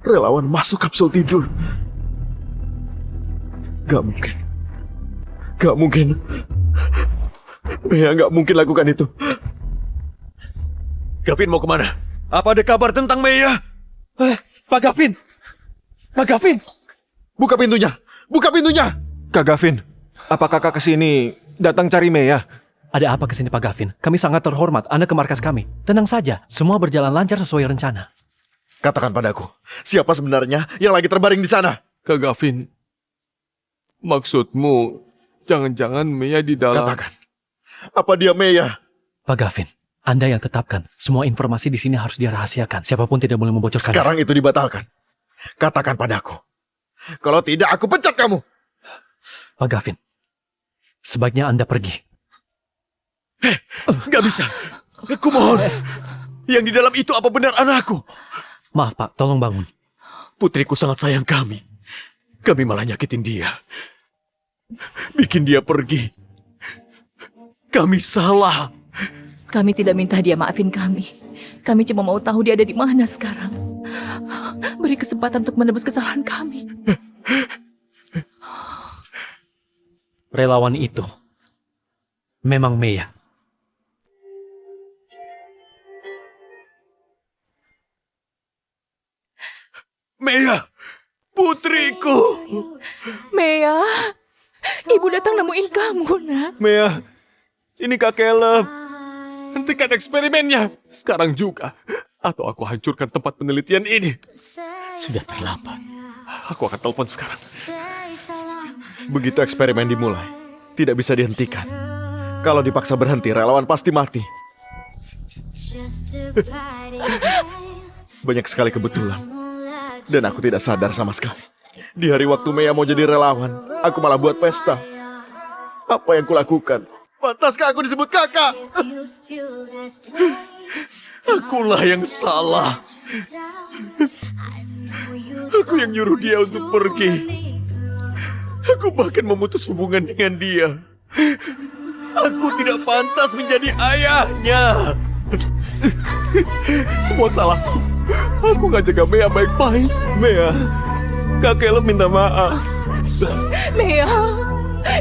relawan masuk kapsul tidur. Gak mungkin. Gak mungkin. Meya gak mungkin lakukan itu. Gavin mau kemana? Apa ada kabar tentang Meya? Pak Gavin! Pak Gavin! Buka pintunya! Buka pintunya! Kak Gavin, apa kakak kesini datang cari Meya? Ada apa kesini Pak Gavin? Kami sangat terhormat. Anda ke markas kami. Tenang saja, semua berjalan lancar sesuai rencana. Katakan padaku, siapa sebenarnya yang lagi terbaring di sana? Kak Gavin, maksudmu jangan-jangan Meya di dalam... Katakan, apa dia Meya? Pak Gavin, Anda yang tetapkan. Semua informasi di sini harus dirahasiakan. Siapapun tidak boleh membocorkan. Sekarang itu dibatalkan. Katakan padaku. Kalau tidak, aku pecat kamu. Pak Gavin, sebaiknya Anda pergi. Gak bisa. Aku mohon. Yang di dalam itu apa benar anakku? Maaf Pak, tolong bangun. Putriku sangat sayang kami. Kami malah nyakitin dia. Bikin dia pergi. Kami salah. Kami tidak minta dia maafin kami. Kami cuma mau tahu dia ada di mana sekarang. Beri kesempatan untuk menebus kesalahan kami. Relawan itu memang Meya. Meya, putriku. Meya, ibu datang nemuin kamu, nak. Meya, ini Kak Caleb. Hentikan eksperimennya sekarang juga, atau aku hancurkan tempat penelitian ini. Sudah terlambat. Aku akan telepon sekarang. Begitu eksperimen dimulai, tidak bisa dihentikan. Kalau dipaksa berhenti, relawan pasti mati. Banyak sekali kebetulan. Dan aku tidak sadar sama sekali. Di hari waktu Meya mau jadi relawan, aku malah buat pesta. Apa yang kulakukan? Pantaskah aku disebut kakak? Akulah yang salah. Aku yang nyuruh dia untuk pergi. Aku bahkan memutus hubungan dengan dia. Aku tidak pantas menjadi ayahnya. Semua salahku. Aku nggak jaga Mea baik-baik. Mea, Kak Caleb minta maaf. Mea,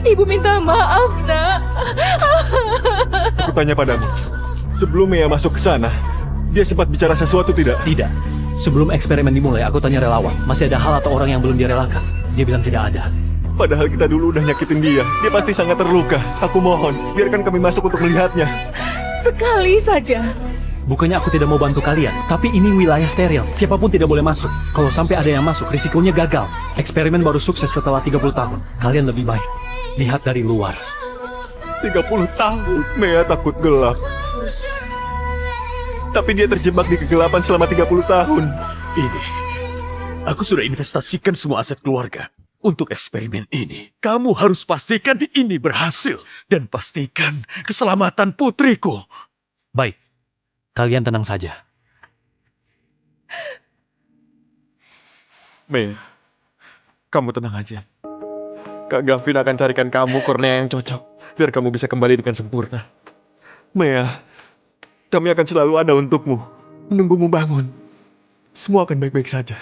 ibu minta maaf, nak. Aku tanya padamu, sebelum Mea masuk ke sana, dia sempat bicara sesuatu tidak? Tidak. Sebelum eksperimen dimulai, aku tanya relawan, masih ada hal atau orang yang belum direlakan. Dia bilang tidak ada. Padahal kita dulu udah nyakitin dia. Dia pasti sangat terluka. Aku mohon, biarkan kami masuk untuk melihatnya. Sekali saja. Bukannya aku tidak mau bantu kalian, tapi ini wilayah steril. Siapapun tidak boleh masuk. Kalau sampai ada yang masuk, risikonya gagal. Eksperimen baru sukses setelah 30 tahun. Kalian lebih baik lihat dari luar. 30 tahun. Mea takut gelap. Tapi dia terjebak di kegelapan selama 30 tahun. Ini, aku sudah investasikan semua aset keluarga. Untuk eksperimen ini, kamu harus pastikan ini berhasil. Dan pastikan keselamatan putriku. Baik, kalian tenang saja. Mea, kamu tenang aja. Kak Gavin akan carikan kamu kornea yang cocok. Biar kamu bisa kembali dengan sempurna. Mea, kami akan selalu ada untukmu. Menunggumu bangun. Semua akan baik-baik saja.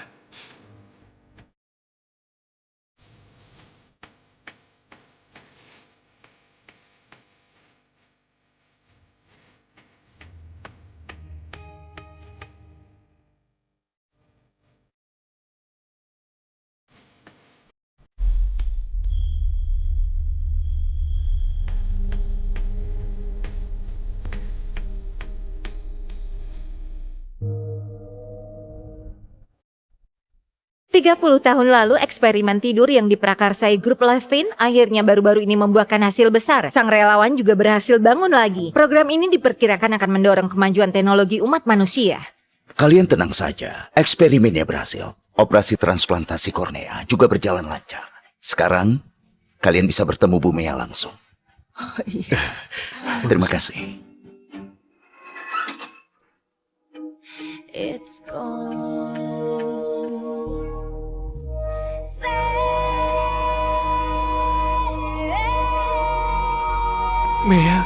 Tahun lalu, eksperimen tidur yang diprakarsai grup Levin akhirnya baru-baru ini membuahkan hasil besar. Sang relawan juga berhasil bangun lagi. Program ini diperkirakan akan mendorong kemajuan teknologi umat manusia. Kalian tenang saja, eksperimennya berhasil. Operasi transplantasi kornea juga berjalan lancar. Sekarang, kalian bisa bertemu Bu Mea langsung. Terima kasih. It's gone. Mea.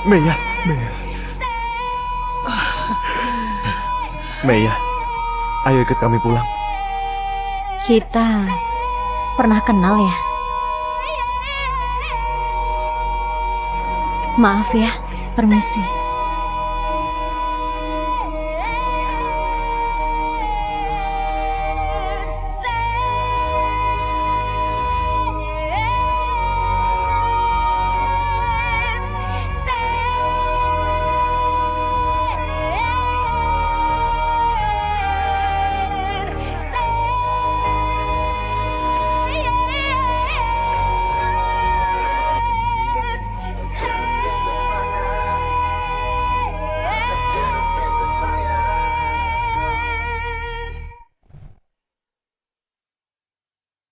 Mea, ayo ikut kami pulang. Kita pernah kenal ya? Maaf ya, permisi.